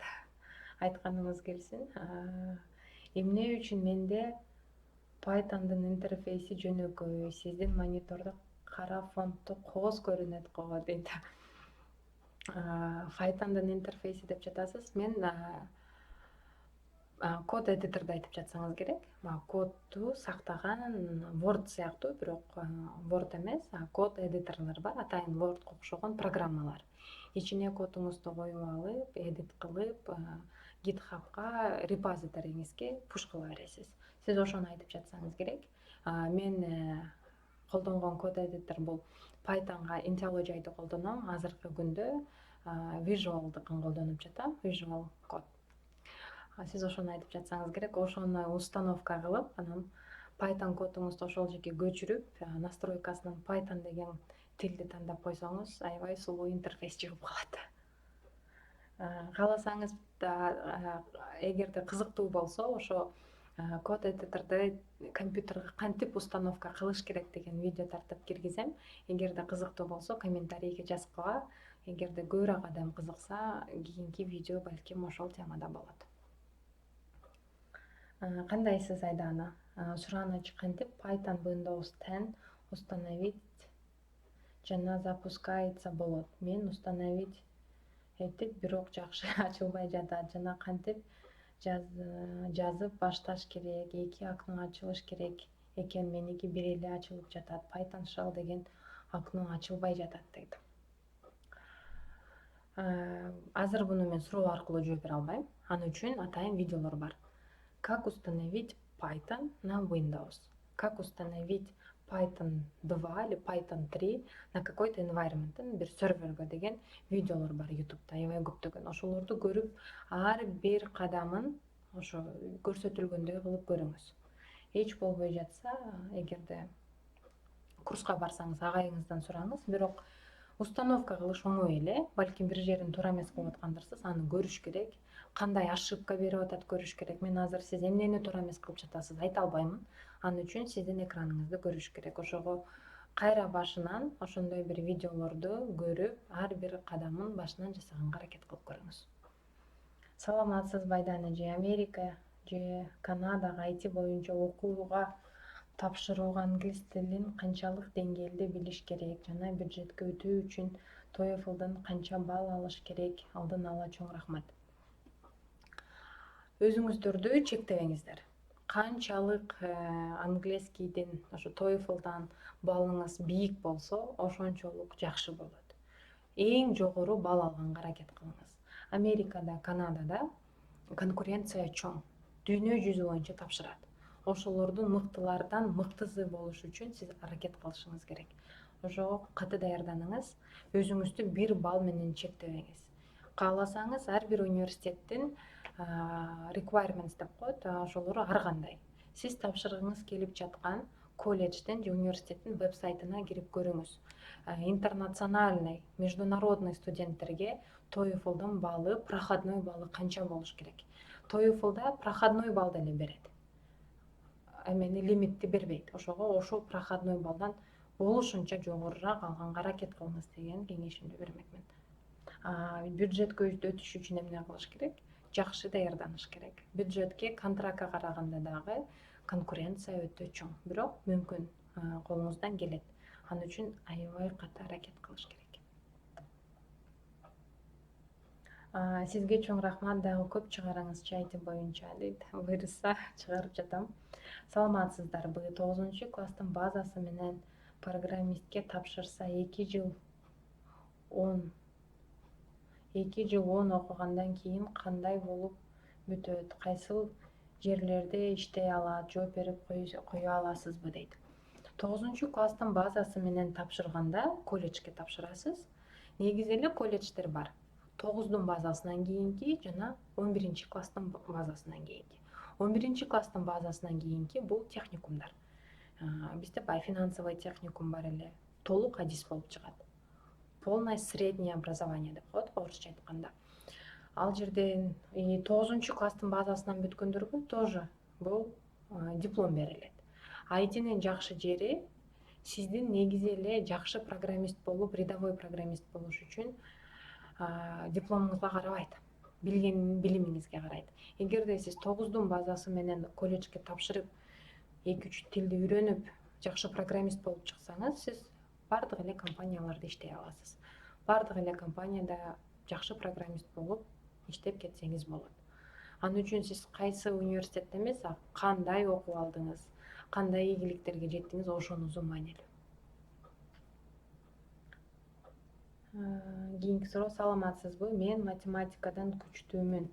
Айтканыңыз келсин. Эмне үчүн менде Pythondун интерфейси жөнөкөй, сиздин монитордо кара фонтту кооз көрүнөт го дейт. Pythondун интерфейси деп жатасыз. Мен код эдиторду айтып жатсаңыз керек. Кодду сактаган Word сыяктуу, бирок Word эмес, код эдиторлор бар, атайын Wordко окшогон программалар. Ичине кодуңузду коюп алып, эдит кылып, GitHubга репозиториңизге пуш кыла бересиз. Сиз ошону айтып жатсаңыз керек. Мен колдонгон код эдитор бул Pythonга IntelliJ'ди колдоном. Азыркы күндө Visual'дыкын колдонуп жатам, Visual Code. Сиз ошону айтып жатсаңыз керек. Ошону установка кылып, анан Python кодуңузду ошол жерге көчүрүп, настройкасынан Python деген тилди тандап койсоңуз, аябай сулуу интерфейс чыгып калат. Кааласаңыз да, эгерде кызыктуу болсо, ошо код эдиторду компьютерге кантип установка кылыш керек деген видео тартып киргизем. Эгерде кызыктуу болсо, комментарийге жазгыла. Эгерде көбүрөөк адам кызыкса, кийинки видео балким ошол темада болот. Кандайсыз Айдана? сурааныч кантип Python Windows 10 установить жана запускается болот. Мен установить этип, бирок жакшы ачылбай жатат жана кантип жазып башташ керек, 2 окно ачылыш керек экен, меники бир эле ачылып жатат. Python Shell деген окно ачылбай жатат дейт. Азыр буну мен суроо аркылуу жооп бере албайм. Ал үчүн атайын видеолор бар. Как установить Python на Windows? Как установить Python 2 или Python 3 на какой-то environment, бир серверге деген видеолор бар YouTube'да, аябай көптөгөн. Ошолорду көрүп, ар бир кадамын ошо көрсөтүлгөндөй кылып көрүңүз. Эч болбой жатса, эгерде курска барсаңыз, агайыңыздан сураңыз, бирок установка кылыш оңой эле. Балким бир жерин туура эмес кылып аткандырсыз, аны көрүш керек. Кандай ошибка берип атат көрүш керек. Мен азыр сиз эмнени туура эмес кылып жатасыз айта албаймын. Ал үчүн сиздин экраныңызды көрүш керек. Ошого кайра башынан ошондой бир видеолорду көрүп, ар бир кадамын башынан жасаганга аракет кылып көрүңүз. Саламатсызбы Айдана же Америка же Канадага IT боюнча окууга тапшырууга англис тилин канчалык деңгээлде билиш керек жана бюджетке өтүү үчүн TOEFL'дан канча балл алыш керек? Алдын ала чоң рахмат. Өзүңүздөрдү чектебеңиздер. Канчалык английскийден, ошо TOEFL'дан баллыңыз бийик болсо, ошончолук жакшы болот. Эң жогору балл алганга аракет кылыңыз. Америкада, Канадада конкуренция чоң. Дүйнө жүзү боюнча тапшырат. Ошолордун мыктылардан мыктысы болуш үчүн сиз аракет кылышыңыз керек. Ошого каты даярданыңыз, өзүңүздү бир балл менен чектебеңиз. Кааласаңыз, ар бир университеттин requirements деп коет, ошолору ар кандай. Сиз тапшыргыңыз келип жаткан колледждин же университеттин веб-сайтына кирип көрүңүз. Интернациональный, международный студенттерге TOEFL'дун баллы, проходной баллы канча болуш керек? TOEFL'да проходной балл деле берет. Эмени лимитти бербейт. Ошого ошол проходной баллдан болушунча жогорураак алганга аракет кылыңыз деген кеңешимди бермекмин. Бюджетке өтүш үчүн эмне кылыш керек? Жакшы даярданыш керек. Бюджетке, контрактка караганда дагы конкуренция өтө чоң, бирок мүмкүн, колуңуздан келет. Ал үчүн аябай каты аракет кылыш керек. Сизге чоң рахмат, дагы көп чыгарыңыз IT боюнча дейт. Буюрса чыгарып жатам. Саламатсыздарбы? 9-класстын базасы менен программистке тапшырса 2 жыл 10 окугандан кийин кандай болуп бүтөт? Кайсыл жерлерде иштей алат? Жооп берип кое аласызбы дейт. 9-класстын базасы менен тапшырганда колледжге тапшырасыз. Негизи эле колледждер бар. 9-дун базасынан кийинки жана 11-класстын базасынан кийинки. 11-класстын базасынан кийинки бул техникумдар. Бизде финансовый техникум бар эле. Толук адис болуп чыгат. Полное среднее образование деп коет орусча айтканда. Ал жерден 9-класстын базасынан бүткөндөргө тоже бул диплом берилет. ITнин жакшы жери сиздин негизи эле жакшы программист болуп, рядовой программист болуш үчүн дипломуңузга карабайт, билимиңизге карайт. Эгерде сиз 9-дун базасы менен колледжге тапшырып, 2-3 тилди үйрөнүп, жакшы программист болуп чыксаңыз, сиз бардык эле компанияларда иштей аласыз. Бардык эле компанияда жакшы программист болуп иштеп кетсеңиз болот. Ал үчүн сиз кайсы университетте эмес, кандай окуп алдыңыз, кандай ийгиликтерге жеттиңиз, ошонусу маанилүү. Кийинки суроо: саламатсызбы? Мен математикадан күчтүүмүн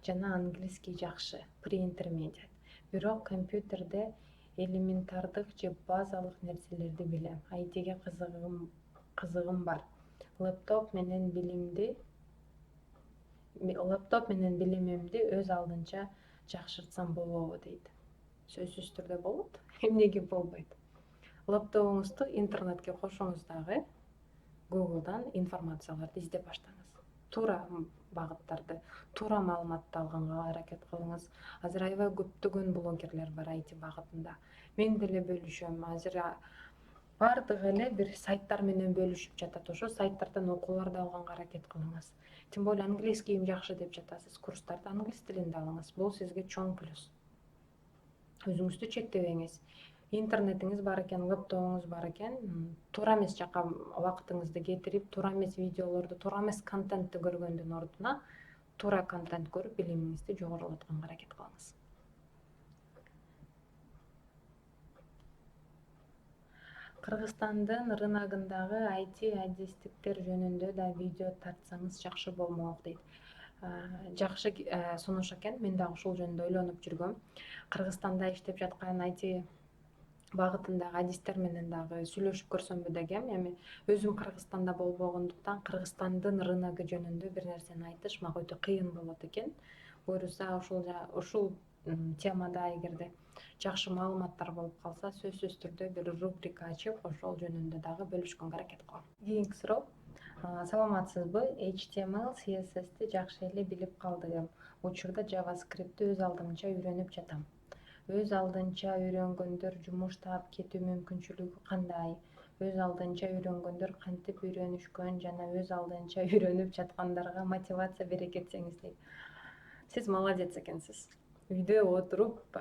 жана английский жакшы, pre-intermediate. Бирок компьютерде элементардык же базалык нерселерди билем. ITге кызыгым бар. Лаптоп менен билимимди өз алдынча жакшыртсам болобу дейт. Сөзсүз түрдө болот. Эмнеге болбойт? Лаптопуңузду интернетке кошуңуз дагы, Google'дан информацияларды издеп баштаңыз. Туура багыттарды, туура маалыматты алганга аракет кылыңыз. Азыр аябай көптөгөн блогерлер бар IT багытында. Мен деле бөлүшөм. Азыр бардык эле бир сайттар менен бөлүшүп жатат. Ошо сайттардан окууларды алганга аракет кылыңыз. Тем более английскийим жакшы деп жатасыз. Курстарды англис тилинде алыңыз. Бул сизге чоң плюс. өзүңүздү чектебеңиз. Интернетиңиз бар экен, лэптоуңуз бар экен, туура эмес жака убактыңызды кетирип, туура эмес видеолорду, туура эмес контентти көргөндүн ордуна туура контент көрүп, билимиңизди жогорулатканга аракет кылыңыз. Кыргызстандын рыногундагы IT адистиктер жөнүндө да видео тартсаңыз жакшы болмок дейт. Жакшы сунуш экен. Мен дагы ушул жөнүндө ойлонуп жүргөм. Кыргызстанда иштеп жаткан IT багытындагы адистер менен дагы сүйлөшүп көрсөмбү дегем. Эми өзүм Кыргызстанда болбогондуктан Кыргызстандын рыногу жөнүндө бир нерсени айтыш мага өтө кыйын болот экен. Буюрса ушул темада эгерде жакшы маалыматтар болуп калса, сөзсүз түрдө бир рубрика ачып, ошол жөнүндө дагы бөлүшкөнгө аракет кылам. Кийинки суроо. Саламатсызбы? HTML, CSS'ти жакшы эле билип калдым. Учурда JavaScript'ти өз алдымча үйрөнүп жатам. Өз алдынча үйрөнгөндөр жумуш таап кетүү мүмкүнчүлүгү кандай? Өз алдынча үйрөнгөндөр кантип үйрөнүшкөн жана өз алдынча үйрөнүп жаткандарга мотивация бере кетсеңиз дейт. Сиз молодец экенсиз. Үйдө отуруп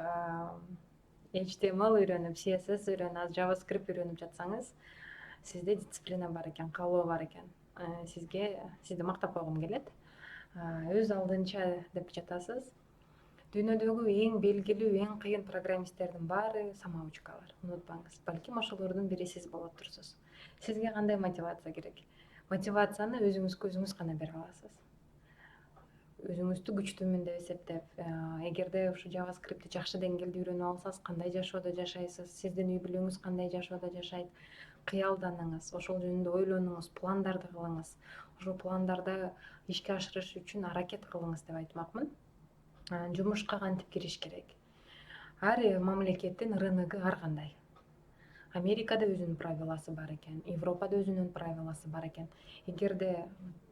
HTML үйрөнүп, CSS үйрөнүп, JavaScript үйрөнүп жатсаңыз, сизде дисциплина бар экен, калоо бар экен. Сизди мактап койгум келет. Өз алдынча деп жатасыз. Дүйнөдөгү эң белгилүү, эң кыйын программисттердин баары самоучкалар. Унутпаңыз. Балким ошолордун бири сиз болот турсуз. Сизге кандай мотивация керек? Мотивацияны өзүңүз гана бере аласыз. Өзүңүздү күчтүүмүн деп эсептеп, эгерде ушу JavaScript'ти жакшы деңгээлде үйрөнүп алсаңыз, кандай жашоодо жашайсыз, сиздин үй бүлөңүз кандай жашоодо жашайт, кыялданыңыз, ошол жөнүндө ойлонуңуз, пландарды кылыңыз. Ошол пландарды ишке ашырыш үчүн аракет кылыңыз деп айтмакмын. Жумушка кантип кириш керек? Ар мамлекеттин рыногу ар кандай. Америкада өзүнүн правиласы бар экен, Европада өзүнүн правиласы бар экен. Эгерде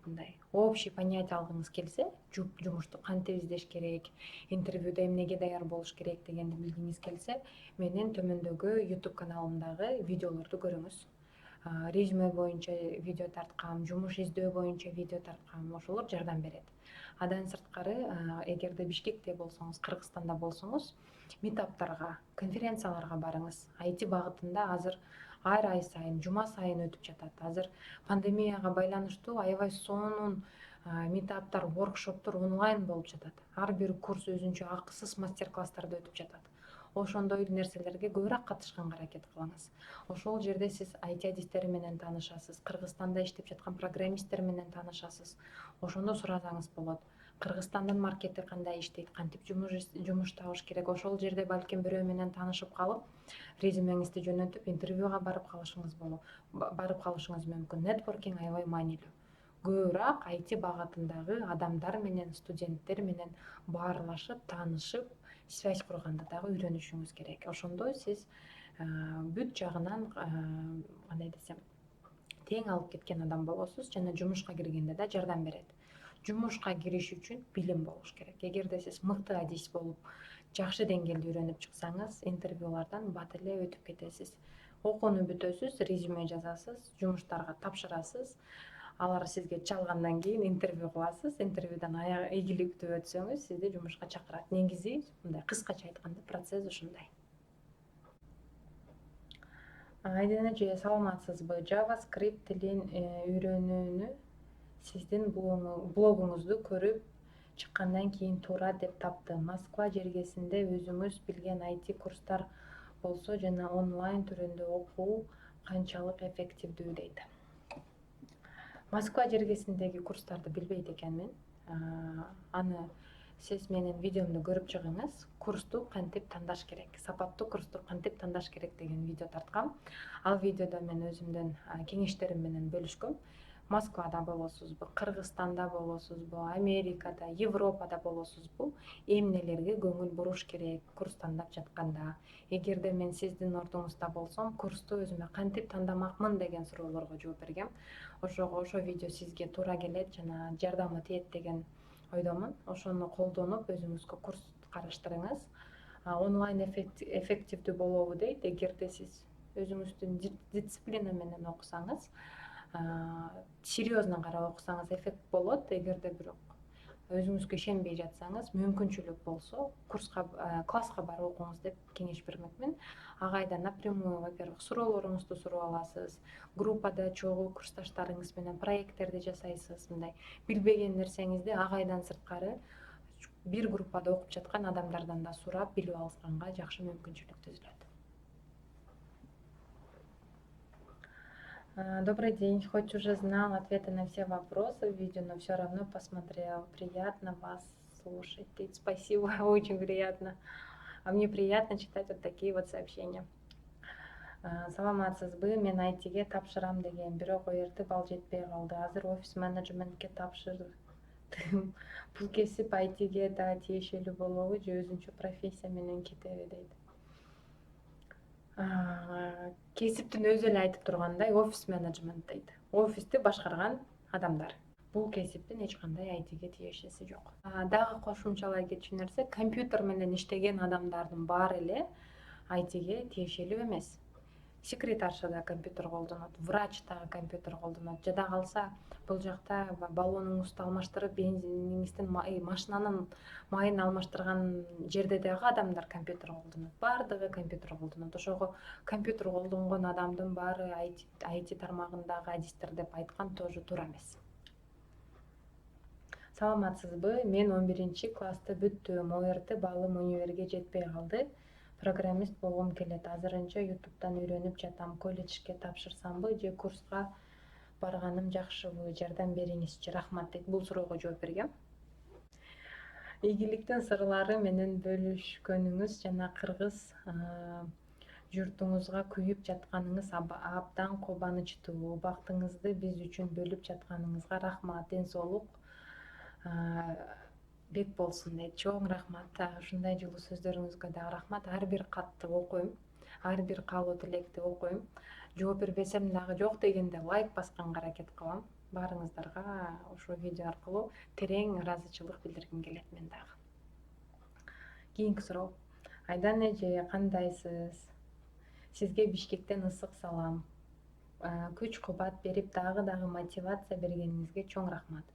мындай общий понятие алгыңыз келсе, жумушту кантип издеш керек, интервьюда эмнеге даяр болуш керек дегенди билгиңиз келсе, менин төмөндөгү YouTube каналымдагы видеолорду көрүңүз. Резюме боюнча видео тарткам, жумуш издөө боюнча видео тарткам, ошолор жардам берет. Адан сырткары, эгерде Бишкекте болсоңуз, Кыргызстанда болсоңуз, митаптарга, конференцияларга барыңыз. IT багытында азыр ар ай сайын, жума сайын өтүп жатат. Азыр пандемияга байланыштуу аябай сонун митаптар, воркшоптор онлайн болуп жатат. Ар бир курс өзүнчө акысыз мастер-класстарды өтүп жатат. Ошондой нерселерге көбүрөөк катышканга аракет кылыңыз. Ошол жерде сиз IT адистери менен таанышасыз, Кыргызстанда иштеп жаткан программисттер менен таанышасыз. Ошондо сурасаңыз болот. Кыргызстандын маркети кандай иштейт, кантип жумуш табыш керек. Ошол жерде балким бирөө менен таанышып калып, резюмеңизди жөнөтүп, интервьюга барып калышыңыз мүмкүн. Нетворкинг аябай маанилүү. Көбүрөөк IT багытындагы адамдар менен, студенттер менен баарлашып, таанышып, связь курганды дагы үйрөнүшүңүз керек. Ошондо сиз бүт жагынан, кандай десем, тең алып кеткен адам болосуз жана жумушка киргенде да жардам берет. Жумушка кириш үчүн билим болуш керек. Эгерде сиз мыкты адис болуп, жакшы деңгээлде үйрөнүп чыксаңыз, интервьюлардан бат эле өтүп кетесиз. Окууну бүтөсүз, резюме жазасыз, жумуштарга тапшырасыз. Алар сизге чалгандан кийин интервью кыласыз. Интервьюдан ийгилик күтүп өтсөңүз, сизди жумушка чакырат. Негизи, мындай кыскача айтканда, процесс ушундай. Айдын эже, саламатсызбы? JavaScript тилин үйрөнүүнү сиздин блогуңузду көрүп чыккандан кийин туура деп таптым. Москва жергесинде өзүңүз билген IT курстар болсо жана онлайн түрүндө окуу канчалык эффективдүү дейт. Москва жергесиндеги курстарды билбейт экенмин. Аны сиз менин видеомду көрүп чыгыңыз. Курсту кантип тандаш керек, сапаттуу курсту кантип тандаш керек деген видео тарткам. Ал видеодо мен өзүмдүн кеңештерим менен бөлүшкөм. Москвада болосузбу, Кыргызстанда болосузбу, Америкада, Европада болосузбу, эмнелерге көңүл буруш керек курс тандап жатканда? Эгерде мен сиздин ордуңузда болсом, курсту өзүмө кантип тандамакмын деген суроолорго жооп бергем. Ошо видео сизге туура келет жана жардамы тиет деген ойдомун. Ошону колдонуп өзүңүзгө курс караштырыңыз. Онлайн эффективдүү болобу дейт. Эгерде сиз өзүңүздүн дисциплина менен окусаңыз, серьезно карап окусаңыз эффект болот. Эгерде бирок өзүңүзгө ишенбей жатсаңыз, мүмкүнчүлүк болсо класска барып окуңуз деп кеңеш бермекмин. Ага айда напрямую, во-первых, суроолоруңузду сурап аласыз, группада чогуу курсташтарыңыз менен проекттерди жасайсыз. Мындай билбеген нерсеңизди ага айдан сырткары бир группада окуп жаткан адамдардан да сурап билип алганга жакшы мүмкүнчүлүк түзүлөт. Добрый день. Хоть уже знал ответы на все вопросы в видео, но все равно посмотрел. Приятно вас слушать. Спасибо, очень приятно. А мне приятно читать вот такие вот сообщения. Саламатсызбы, мен айтиге тапшырам деген, бирок ОРТ балл жетпей калды. Азыр офис менеджментке тапшырдым. Бул кесип айтиге да тиешелүү болобу же өзүнчө профессия менен кетеби дейт. Кесиптин өзү эле айтып тургандай, офис менеджмент дейт. Офисти башкарган адамдар. Бул кесиптин эч кандай айтиге тиешеси жок. Дагы кошумчалай кетчү нерсе, компьютер менен иштеген адамдардын баары эле айтиге тиешелүү эмес. Секретарша да компьютер колдонот, врач дагы компьютер колдонот. Жада калса, бул жакта баллонуңузду алмаштырып, бензиниңиздин машинанын майын алмаштырган жерде дагы адамдар компьютер колдонот. Баардыгы компьютер колдонот. Ошого компьютер колдонгон адамдын баары IT тармагындагы адистер деп айткан тоже туура эмес. Саламатсызбы, мен 11-классты бүттүм, ОРТ баллым универге жетпей калды. Программист болгум келет. Азырынча YouTube'дан үйрөнүп жатам. Колледжге тапшырсамбы же курска барганым жакшыбы? Жардам бериңизчи. Рахмат дейт. Бул суроого жооп бергем. Ийгиликтин сырлары менен бөлүшкөнүңүз жана кыргыз журтуңузга күйүп жатканыңыз абдан кубанычтуу. Убактыңызды биз үчүн бөлүп жатканыңызга рахмат. Ден соолук бек болсун дейт. Чоң рахмат. Ушундай жылуу сөздөрүңүзгө дагы рахмат. Ар бир катты окуйм, ар бир каалоо тилекти окуйм. Жооп бербесем дагы жок дегенде лайк басканга аракет кылам. Баарыңыздарга ушул видео аркылуу терең ыраазычылык билдиргим келет мен дагы. Кийинки суроо. Айдан эже, кандайсыз? Сизге Бишкектен ысык салам. Күч кубат берип дагы мотивация бергениңизге чоң рахмат.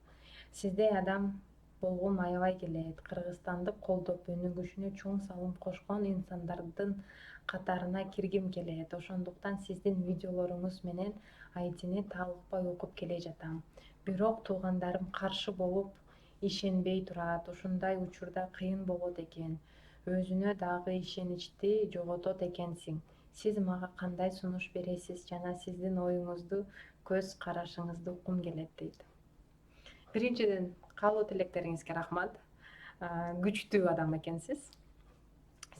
Сиздей адам болгум аябай келет. Кыргызстанды колдоп, өнүгүшүнө чоң салым кошкон инсандардын катарына киргим келет. Ошондуктан сиздин видеолоруңуз менен айтини талыкпай окуп келе жатам. Бирок туугандарым каршы болуп, ишенбей турат. Ушундай учурда кыйын болот экен. Өзүнө дагы ишеничти жоготот экенсиң. Сиз мага кандай сунуш бересиз жана сиздин оюңузду, көз карашыңызды уккум келет дейт. Биринчиден, каалоо тилектериңизге рахмат. Күчтүү адам экенсиз.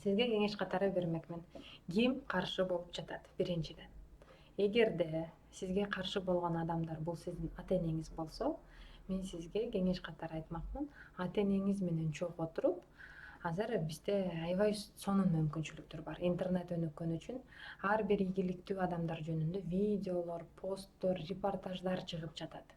Сизге кеңеш катары бермекмин. Ким каршы болуп жатат? Биринчиден. Эгерде сизге каршы болгон адамдар бул сиздин ата-энеңиз болсо, мен сизге кеңеш катары айтмакмын. Ата-энеңиз менен чогуу отуруп, азыр бизде аябай сонун мүмкүнчүлүктөр бар. Интернет өнүккөн үчүн ар бир ийгиликтүү адамдар жөнүндө видеолор, посттор, репортаждар чыгып жатат.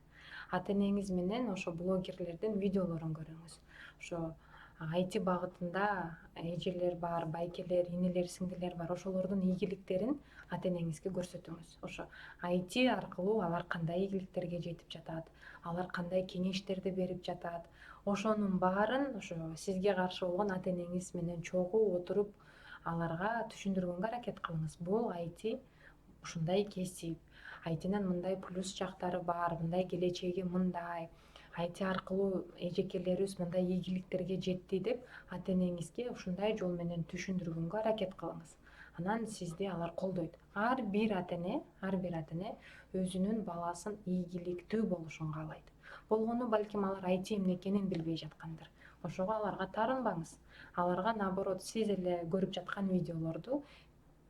Ата-энеңиз менен ошо блогерлердин видеолорун көрүңүз. Ошо IT багытында эжелер бар, байкелер, инелер, сиңдилер бар. Ошолордун ийгиликтерин ата-энеңизге көрсөтүңүз. Ошо IT аркылуу алар кандай ийгиликтерге жетип жатат, алар кандай кеңештерди берип жатат. Ошонун баарын ошо сизге каршы болгон ата-энеңиз менен чогуу отуруп, аларга түшүндүргөнгө аракет кылыңыз. Бул IT ушундай кесип. ITнен мындай плюс жактары бар, мындай келечеги мындай. IT аркылуу эжекелерибиз мындай ийгиликтерге жетти деп ата-энеңизге ушундай жол менен түшүндүргөнгө аракет кылыңыз. Анан сизди алар колдойт. Ар бир ата-эне өзүнүн баласын ийгиликтүү болушун каалайт. Болгону балким алар IT эмне экенин билбей жаткандыр. Ошого аларга таарынбаңыз. Аларга наоборот сиз эле көрүп жаткан видеолорду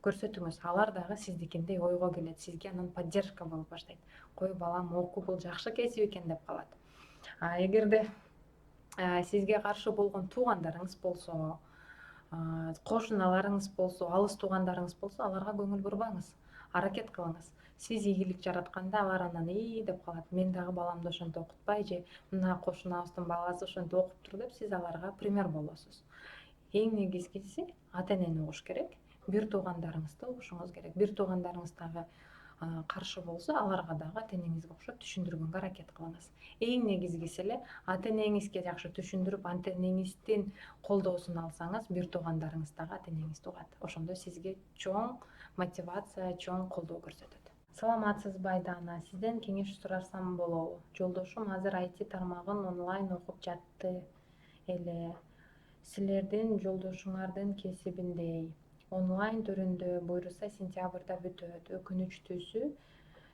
көрсөтүңүз. Алар дагы сиздикиндей ойго келет. Сизге анан поддержка болуп баштайт. Кой балам, окуу бул жакшы кесип экен деп калат. Эгерде сизге каршы болгон туугандарыңыз болсо, кошуналарыңыз болсо, алыс туугандарыңыз болсо, аларга көңүл бурбаңыз. Аракет кылыңыз. Сиз ийгилик жаратканда алар анан деп калат. Мен дагы баламды ошентип окутпай же мына кошунабыздын баласы ошентип окуптур деп сиз аларга пример болосуз. Эң негизгиси ата-энени угуш керек. Бир туугандарыңызды угушуңуз керек. Бир туугандарыңыз дагы каршы болсо, аларга дагы ата энеңизге окшоп түшүндүргөнгө аракет кылыңыз. Эң негизгиси эле ата энеңизге жакшы түшүндүрүп, ата энеңиздин колдоосун алсаңыз, бир туугандарыңыз дагы ата энеңизди угат. Ошондо сизге чоң мотивация, чоң колдоо көрсөтөт. Саламатсызбы Айдана, сизден кеңеш сурасам болобу? Жолдошум азыр IT тармагын онлайн окуп жатты эле. Силердин жолдошуңардын кесибиндей онлайн түрүндө буюрса сентябрда бүтөт. Өкүнүчтүүсү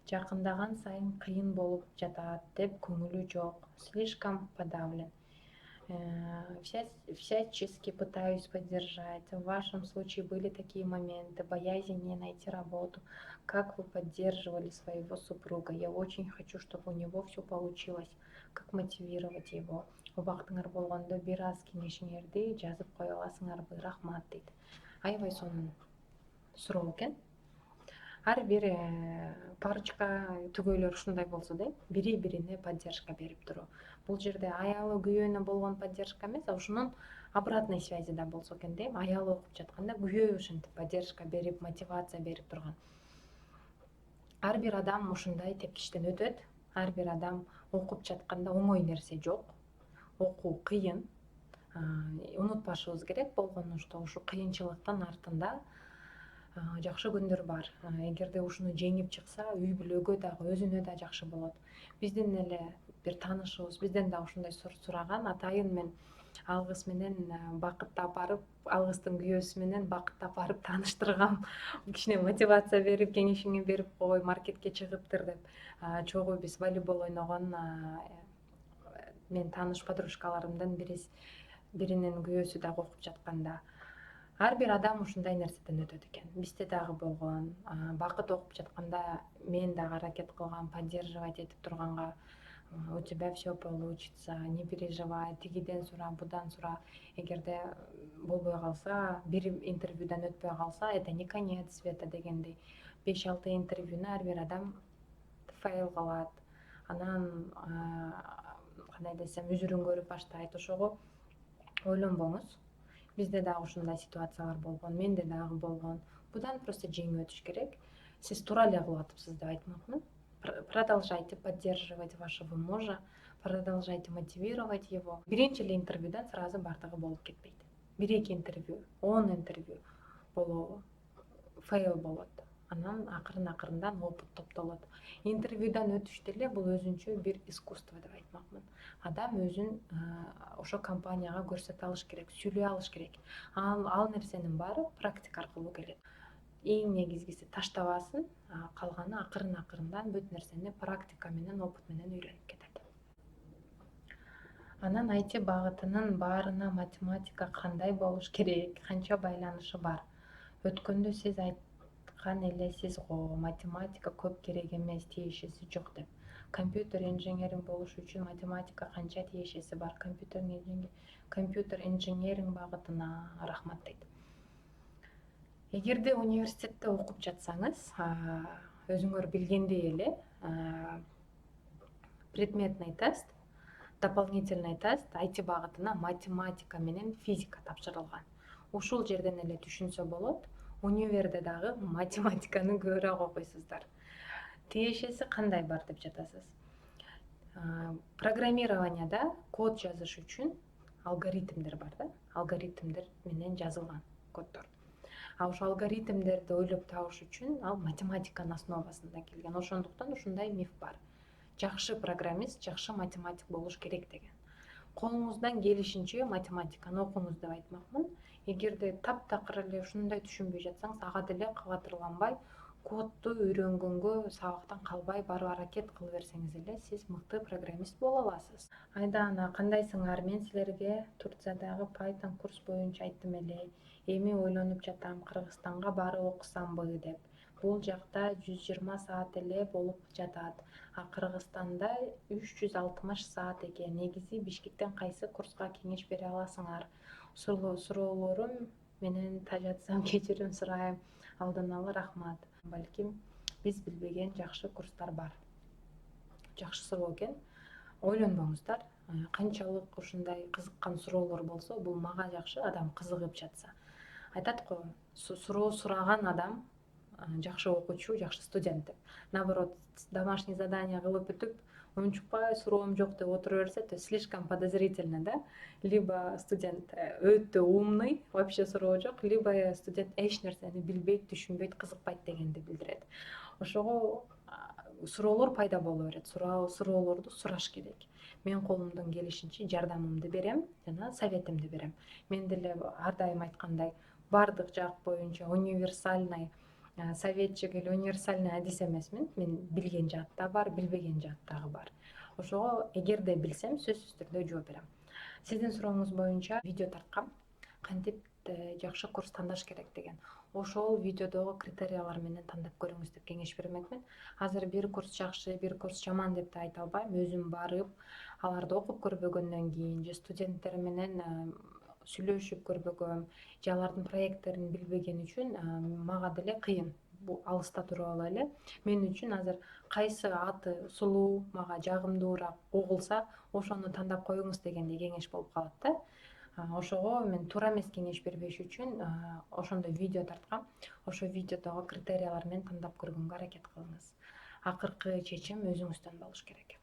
жакындаган сайын кыйын болуп жатат деп көңүлү жок. Слишком подавлен. Всячески пытаюсь поддержать. В вашем случае были такие моменты, боязнь не найти работу. Как вы поддерживали своего супруга? Я очень хочу, чтобы у него все получилось. Как мотивировать его? Убактыңар болгондо бир аз кеңешиңерди жазып кое аласыңарбы? Рахмат дейт. Аябай сонун суроо экен. Ар бир парочка түгөйлөр ушундай болсо да, бири бирине поддержка берип туруу. Бул жерде аялы күйөөнө болгон поддержка эмес, ушунун обратной связи да болсо экен дейм. Аялы окуп жатканда күйөө ушинтип поддержка берип, мотивация берип турган. Ар бир адам ушундай тепкичтен өтөт. Ар бир адам окуп жатканда оңой нерсе жок. Окуу кыйын. Унутпашыбыз керек болгону что ушу кыйынчылыктын артында жакшы күндөр бар. Эгерде ушуну жеңип чыкса, үй бүлөгө дагы өзүнө да жакшы болот. Биздин эле бир таанышыбыз бизден да ушундай сураган. Атайын мен алгыс менен Бакытты апарып, алгыстын күйөөсү менен Бакытты апарып тааныштыргам. Кичине мотивация берип, кеңешиңи берип кой, маркетке чыгыптыр деп. Чогуу биз волейбол ойногон мен тааныш подружкаларымдын биринин күйөөсү дагы окуп жатканда. Ар бир адам ушундай нерседен өтөт экен. Бизде дагы болгон. Бакыт окуп жатканда мен дагы аракет кылгам, поддерживать этип турганга. У тебя все получится, не переживай, тигиден сура, будан сура. Эгерде болбой калса, бир интервьюдан өтпөй калса, это не конец света дегендей. 5-6 интервьюну ар бир адам фейл кылат. Анан кандай десем, үзүрүн көрүп баштайт. Ошого ойлонбоңуз. Бизде дагы ушундай ситуациялар болгон, менде дагы болгон. Будан просто жеңип өтүш керек. Сиз туура эле кылып атыпсыз деп айтмакмын. Продолжайте поддерживать вашего мужа, продолжайте мотивировать его. Биринчи эле интервьюдан сразу бардыгы болуп кетпейт. 1-2 интервью, 10 интервью болобу, фейл болот. Анан акырындан опыт топтолот. Интервьюдан өтүш деле бул өзүнчө бир искусство деп айтмакмын. Адам өзүн ошо компанияга көрсөтө алыш керек, сүйлөй алыш керек. Ал нерсенин баары практика аркылуу келет. Эң негизгиси таштабасын, калганы акырындан бүт нерсени практика менен, опыт менен үйрөнүп кетет. Анан IT багытынын баарына математика кандай болуш керек, канча байланышы бар? Өткөндө сиз айткан элесиз го, математика көп керек эмес, тиешеси жок деп. Компьютер инженеринг болуш үчүн математика канча тиешеси бар? Компьютер инженеринг багытына рахмат дейт. Эгерде университетте окуп жатсаңыз, өзүңөр билгендей эле предметный тест, дополнительный тест IT багытына математика менен физика тапшырылган. Ушул жерден эле түшүнсө болот, универде дагы математиканы көбүрөөк окуйсуздар. Тиешеси кандай бар деп жатасыз. Программированияда код жазыш үчүн алгоритмдер бар да, алгоритмдер менен жазылган коддор. Ошо алгоритмдерди ойлоп табыш үчүн ал математиканын основасында келген. Ошондуктан ушундай миф бар. Жакшы программист, жакшы математик болуш керек деген. Колуңуздан келишинче математиканы окуңуз деп айтмакмын. Эгерде таптакыр эле ушундай түшүнбөй жатсаңыз, ага деле кабатырланбай, кодду үйрөнгөнгө сабактан калбай барып аракет кыла берсеңиз эле, сиз мыкты программист боло аласыз. Айдана, кандайсыңар? Мен силерге Турциядагы Python курс боюнча айттым эле. Эми ойлонуп жатам, Кыргызстанга барып окусамбы деп. Бул жакта 120 саат эле болуп жатат. Кыргызстанда 360 саат экен. Негизи Бишкектен кайсы курска кеңеш бере аласыңар? Суроолорум менен тажатсам кечирим сурайм. Алдан ала рахмат. Балким биз билбеген жакшы курстар бар. Жакшы суроо экен. Ойлонбоңуздар. Канчалык ушундай кызыккан суроолор болсо, бул мага жакшы, адам кызыгып жатса. Айтат го, суроо сураган адам жакшы окуучу, жакшы студент деп. Наоборот, домашний задание кылып бүтүп, унчукпай суроом жок деп отура берсе, то есть слишком подозрительно, да? Либо студент өтө умный, вообще суроо жок, либо студент эч нерсени билбейт, түшүнбөйт, кызыкпайт дегенди билдирет. Ошого суроолор пайда боло берет. Суроолорду сураш керек. Мен колумдон келишинче жардамымды берем жана советимди берем. Мен деле ар дайым айткандай, баардык жак боюнча универсальный советчик или универсальный адис эмесмин. Мен билген жаат да бар, билбеген жаат дагы бар. Ошого эгерде билсем, сөзсүз түрдө жооп берем. Сиздин сурооңуз боюнча видео тарткам. Кантип жакшы курс тандаш керек деген. Ошол видеодогу критериялар менен тандап көрүңүз деп кеңеш бермекмин. Азыр бир курс жакшы, бир курс жаман деп да айта албайм. Өзүм барып, аларды окуп көрбөгөндөн кийин же студенттер менен сүйлөшүп көрбөгөм, же алардын проекттерин билбеген үчүн мага деле кыйын. Бул алыста туруп ала эле. Мен үчүн азыр кайсы аты сулуу, мага жагымдуураак угулса, ошону тандап коюңуз дегендей кеңеш болуп калат да. Ошого мен туура эмес кеңеш бербеш үчүн ошондой видео тарткам. Ошо видеодогу критериялар менен тандап көргөнгө аракет кылыңыз. Акыркы чечим өзүңүздөн болуш керек.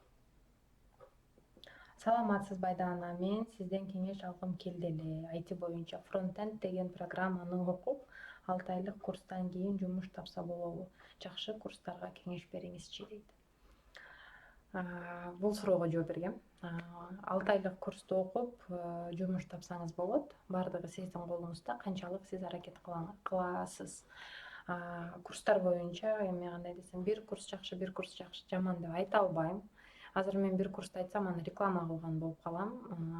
Саламатсызбы Айдана, мен сизден кеңеш алгым келди эле. IT боюнча фронтенд деген программаны окуп, 6 айлык курстан кийин жумуш тапса болобу? Жакшы курстарга кеңеш бериңизчи дейт. Бул суроого жооп бергем. 6 айлык курсту окуп, жумуш тапсаңыз болот. Бардыгы сиздин колуңузда, канчалык сиз аракет кыласыз. Курстар боюнча эми кандай десем, бир курс жакшы, бир курс жаман деп айта албайм. Азыр мен бир курсту айтсам, аны реклама кылган болуп калам.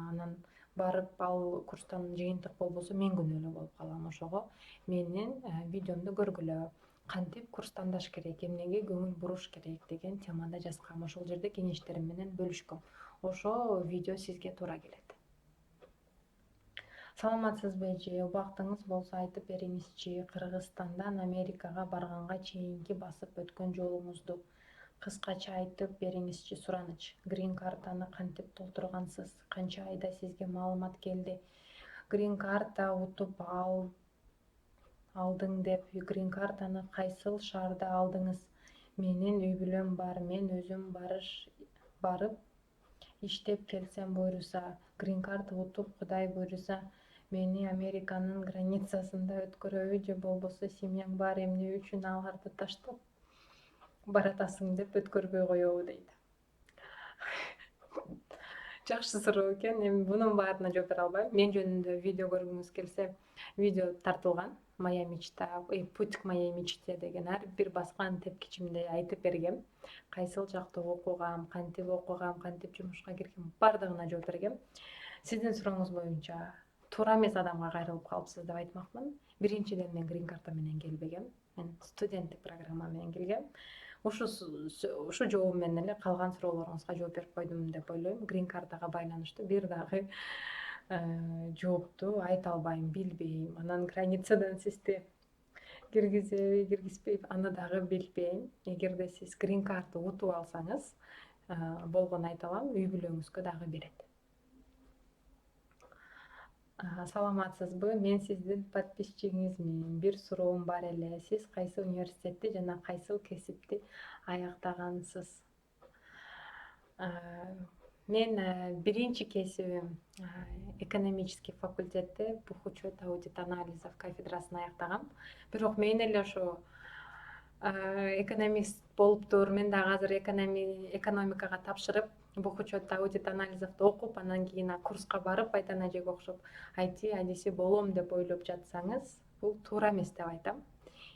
Анан барып ал курстан жыйынтык болбосо мен күнөө эле болуп калам. Ошого менин видеомду көргүлө. Кантип курс тандаш керек, эмнеге көңүл буруш керек деген темада жазгам. Ошол жерде кеңештерим менен бөлүшкөм. Ошо видео сизге туура келет. Саламатсызбы эже, убактыңыз болсо айтып бериңизчи, Кыргызстандан Америкага барганга чейинки басып өткөн жолуңузду кыскача айтып бериңизчи сураныч. Грин картаны кантип толтургансыз? Канча айда сизге маалымат келди? Грин карта утуп алдың деп, грин картаны кайсыл шаарда алдыңыз? Менин үй бүлөм бар, мен өзүм барып иштеп келсем буйруса, грин карта утуп Кудай буйруса, мени Американын границасында өткөрөбү же болбосо семьяң бар, эмне үчүн аларды таштап баратасың деп өткөрбөй коебу дейт. Жакшы суроо экен. Эми бунун баарына жооп бере албайм. Мен жөнүндө видео көргүңүз келсе, видео тартылган. Майамичте, путь к моей мечте деген ар бир баскан тепкичимде айтып бергем. Кайсыл жакты окугам, кантип жумушка киргем, бардыгына жооп бергем. Сиздин сурооңуз боюнча туура эмес адамга кайрылып калыпсыз деп айтмакмын. Биринчиден, мен грин карта менен келбегем. Мен студенттик программа менен келгем. Ушу жообу менен эле калган суроолоруңузга жооп берип койдум деп ойлойм. Грин картага байланыштуу бир дагы жоопту айта албайм, билбейм. Анан границадан сизди киргизеби, киргизбейби, аны дагы билбейм. Эгерде сиз грин карта утуп алсаңыз, болгону айта алам, үй бүлөңүзгө дагы берет. Саламатсызбы, мен сиздин подписчигиңизмин. Бир суроом бар эле. Сиз кайсы университетти жана кайсыл кесипти аяктагансыз? Мен биринчи кесибим экономический факультетте бухучет аудит анализов кафедрасын аяктагам. Бирок мен эле ошо экономист болуп тур, мен дагы азыр экономикага тапшырып, бухучет аудит анализовду окуп, анан кийин курска барып, Айдан эжеге окшоп IT адиси болом деп ойлоп жатсаңыз, бул туура эмес деп айтам.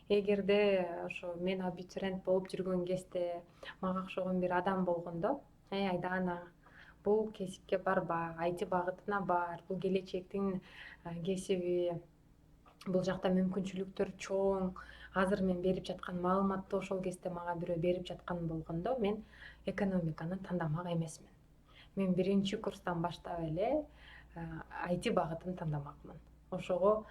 Эгерде ошо мен абитуриент болуп жүргөн кезде мага окшогон бир адам болгондо, Айдана, бул кесипке барба, IT багытына бар, бул келечектин кесиби, бул жакта мүмкүнчүлүктөр чоң. Азыр мен берип жаткан маалыматты ошол кезде мага бирөө берип жаткан болгондо, мен экономиканы тандамак эмесмин. Мен биринчи курстан баштап эле IT багытын тандамакмын. Ошого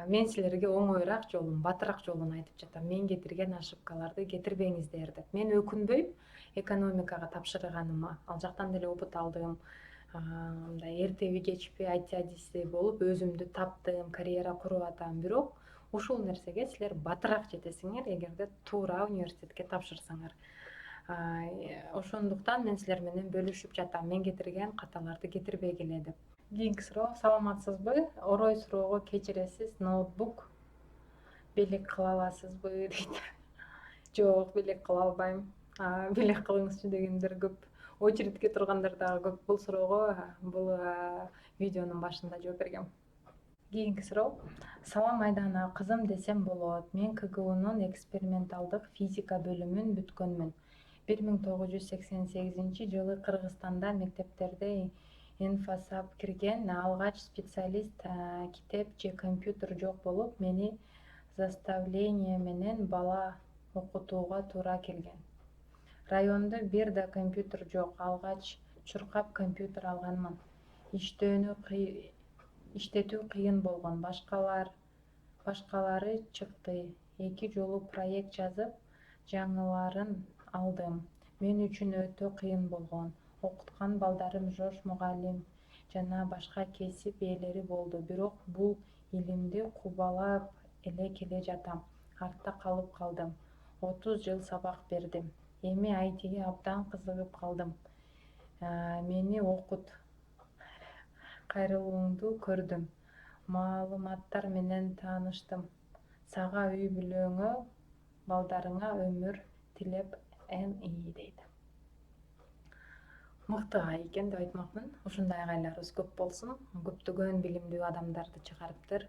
мен силерге оңоюраак жолун, батыраак жолун айтып жатам. Мен кетирген ошибкаларды кетирбеңиздер деп. Мен өкүнбөйм экономикага тапшырганыма. Ал жактан деле опыт алдым. Мындай эртеби кечпи IT адиси болуп өзүмдү таптым, карьера куруп атам. Бирок ушул нерсеге силер батыраак жетесиңер эгерде туура университетке тапшырсаңар. Ошондуктан мен силер менен бөлүшүп жатам, мен кетирген каталарды кетирбей келе деп. Кийинки суроо: саламатсызбы? Орой суроого кечиресиз, ноутбук белек кыла аласызбы дейт. Жок, белек кыла албайм. Белек кылыңызчы дегендер көп, очередке тургандар дагы көп. Бул суроого бул видеонун башында жооп бергем. Кийинки суроо: салам Айдана, кызым десем болот. Мен КГУнун эксперименталдык физика бөлүмүн бүткөнмүн. 1988-жылы Кыргызстанда мектептерде инфосап кирген. Алгач специалист китеп же компьютер жок болуп, мени заставление менен бала окутууга туура келген. Райондо бир да компьютер жок. Алгач чуркап компьютер алганмын. Иштетүү кыйын болгон. Башкалары чыкты. 2 жолу проект жазып, жаңыларын алдым. Мен үчүн өтө кыйын болгон. Окуткан балдарым жош мугалим жана башка кесип ээлери болду. Бирок бул илимди кубалап эле келе жатам. Артта калып калдым. 30 жыл сабак бердим. Эми айтиге абдан кызыгып калдым. Мени окут. Кайрылууңду көрдүм. Маалыматтар менен тааныштым. Сага үй бүлөңө, балдарыңа өмүр тилеп НИ дейт. Мыкты агай экен деп айтмакмын. Ушундай агайларыбыз көп болсун. Көптөгөн билимдүү адамдарды чыгарыптыр.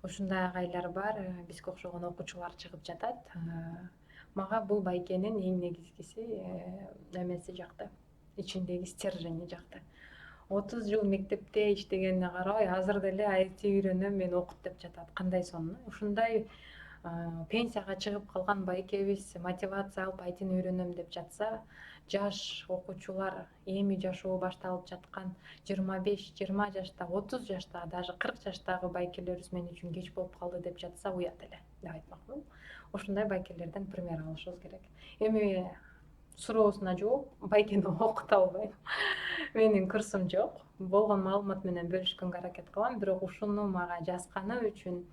Ушундай агайлар бар, бизге окшогон окуучулар чыгып жатат. Мага бул байкенин эң негизгиси эмеси жакты. Ичиндеги стержени жакты. 30 жыл мектепте иштегенине карабай, азыр деле IT үйрөнөм, мен окут деп жатат. Кандай сонун. Ушундай пенсияга чыгып калган байкебиз мотивация алып айтыны үйрөнөм деп жатса, жаш окуучулар эми жашоо башталып жаткан 25-20 жашта, 30 жашта, даже 40 жаштагы байкелерибиз мен үчүн кеч болуп калды деп жатса, уят эле деп айтмакмын. Ушундай байкелерден пример алышыбыз керек. Эми суроосуна жооп: байкени окута албайм. Менин курсум жок. Болгон маалымат менен бөлүшкөнгө аракет кылам, бирок ушуну мага жазганы үчүн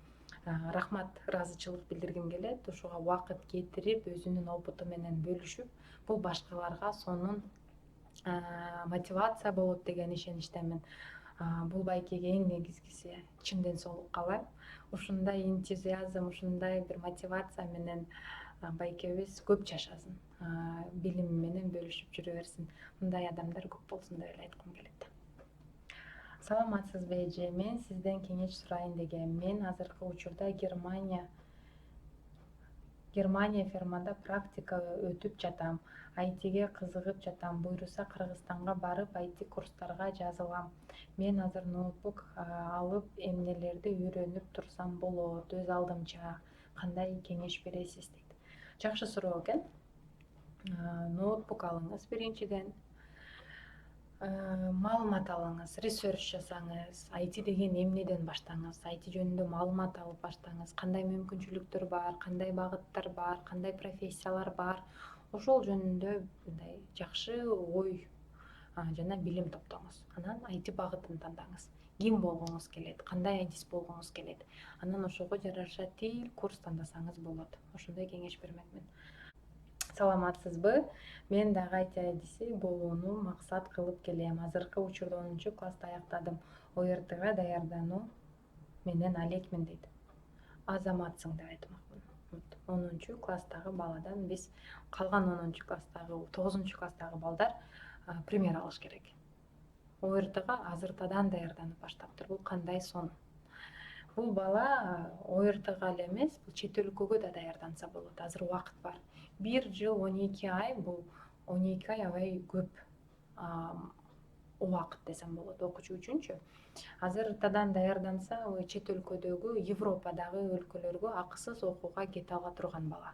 рахмат, ыраазычылык билдиргим келет. Ушуга убакыт кетирип, өзүнүн опыту менен бөлүшүп, бул башкаларга сонун мотивация болот деген ишеничтемин. Бул байкеге эң негизгиси чынден соолук каалайм. Ушундай энтузиазм, ушундай бир мотивация менен байкебиз көп жашасын, билими менен бөлүшүп жүрө берсин. Мындай адамдар көп болсун деп эле айткым келет. Саламатсызбы эже, мен сизден кеңеш сурайын дегем. Мен азыркы учурда Германия фермада практика өтүп жатам. ITге кызыгып жатам. Буйруса Кыргызстанга барып IT курстарга жазылам. Мен азыр ноутбук алып эмнелерди үйрөнүп турсам болот, өз алдымча. Кандай кеңеш бересиз дейт. Жакшы суроо экен. Ноутбук алыңыз биринчиден. Маалымат алыңыз, ресерч жасаңыз, IT деген эмнеден баштаңыз, IT жөнүндө маалымат алып баштаңыз, кандай мүмкүнчүлүктөр бар, кандай багыттар бар, кандай профессиялар бар, ошол жөнүндө мындай жакшы ой жана билим топтоңуз. Анан IT багытын тандаңыз. Ким болгоңуз келет, кандай адис болгоңуз келет. Анан ошого жараша тил, курс тандасаңыз болот. Ошондой кеңеш бермекмин. Саламатсызбы? Мен дагы IT адиси болууну максат кылып келем. Азыркы учурда 10-класста аяктадым. ОРТга даярдануу менен алекмин дейт. Азаматсың деп айтмакмын. 10-класстагы баладан биз калган 10-класстагы, 9-класстагы балдар пример алыш керек. ОРТга азыртадан даярданып баштаптыр. Бул кандай сонун. Бул бала ОРТга эле эмес, бул чет өлкөгө да даярданса болот. Азыр убакыт бар. 1 жыл 12 ай, бул 12 ай аябай көп убакыт десем болот окуучу үчүнчү. Азыртадан даярданса, чет өлкөдөгү, Европадагы өлкөлөргө акысыз окууга кете ала турган бала.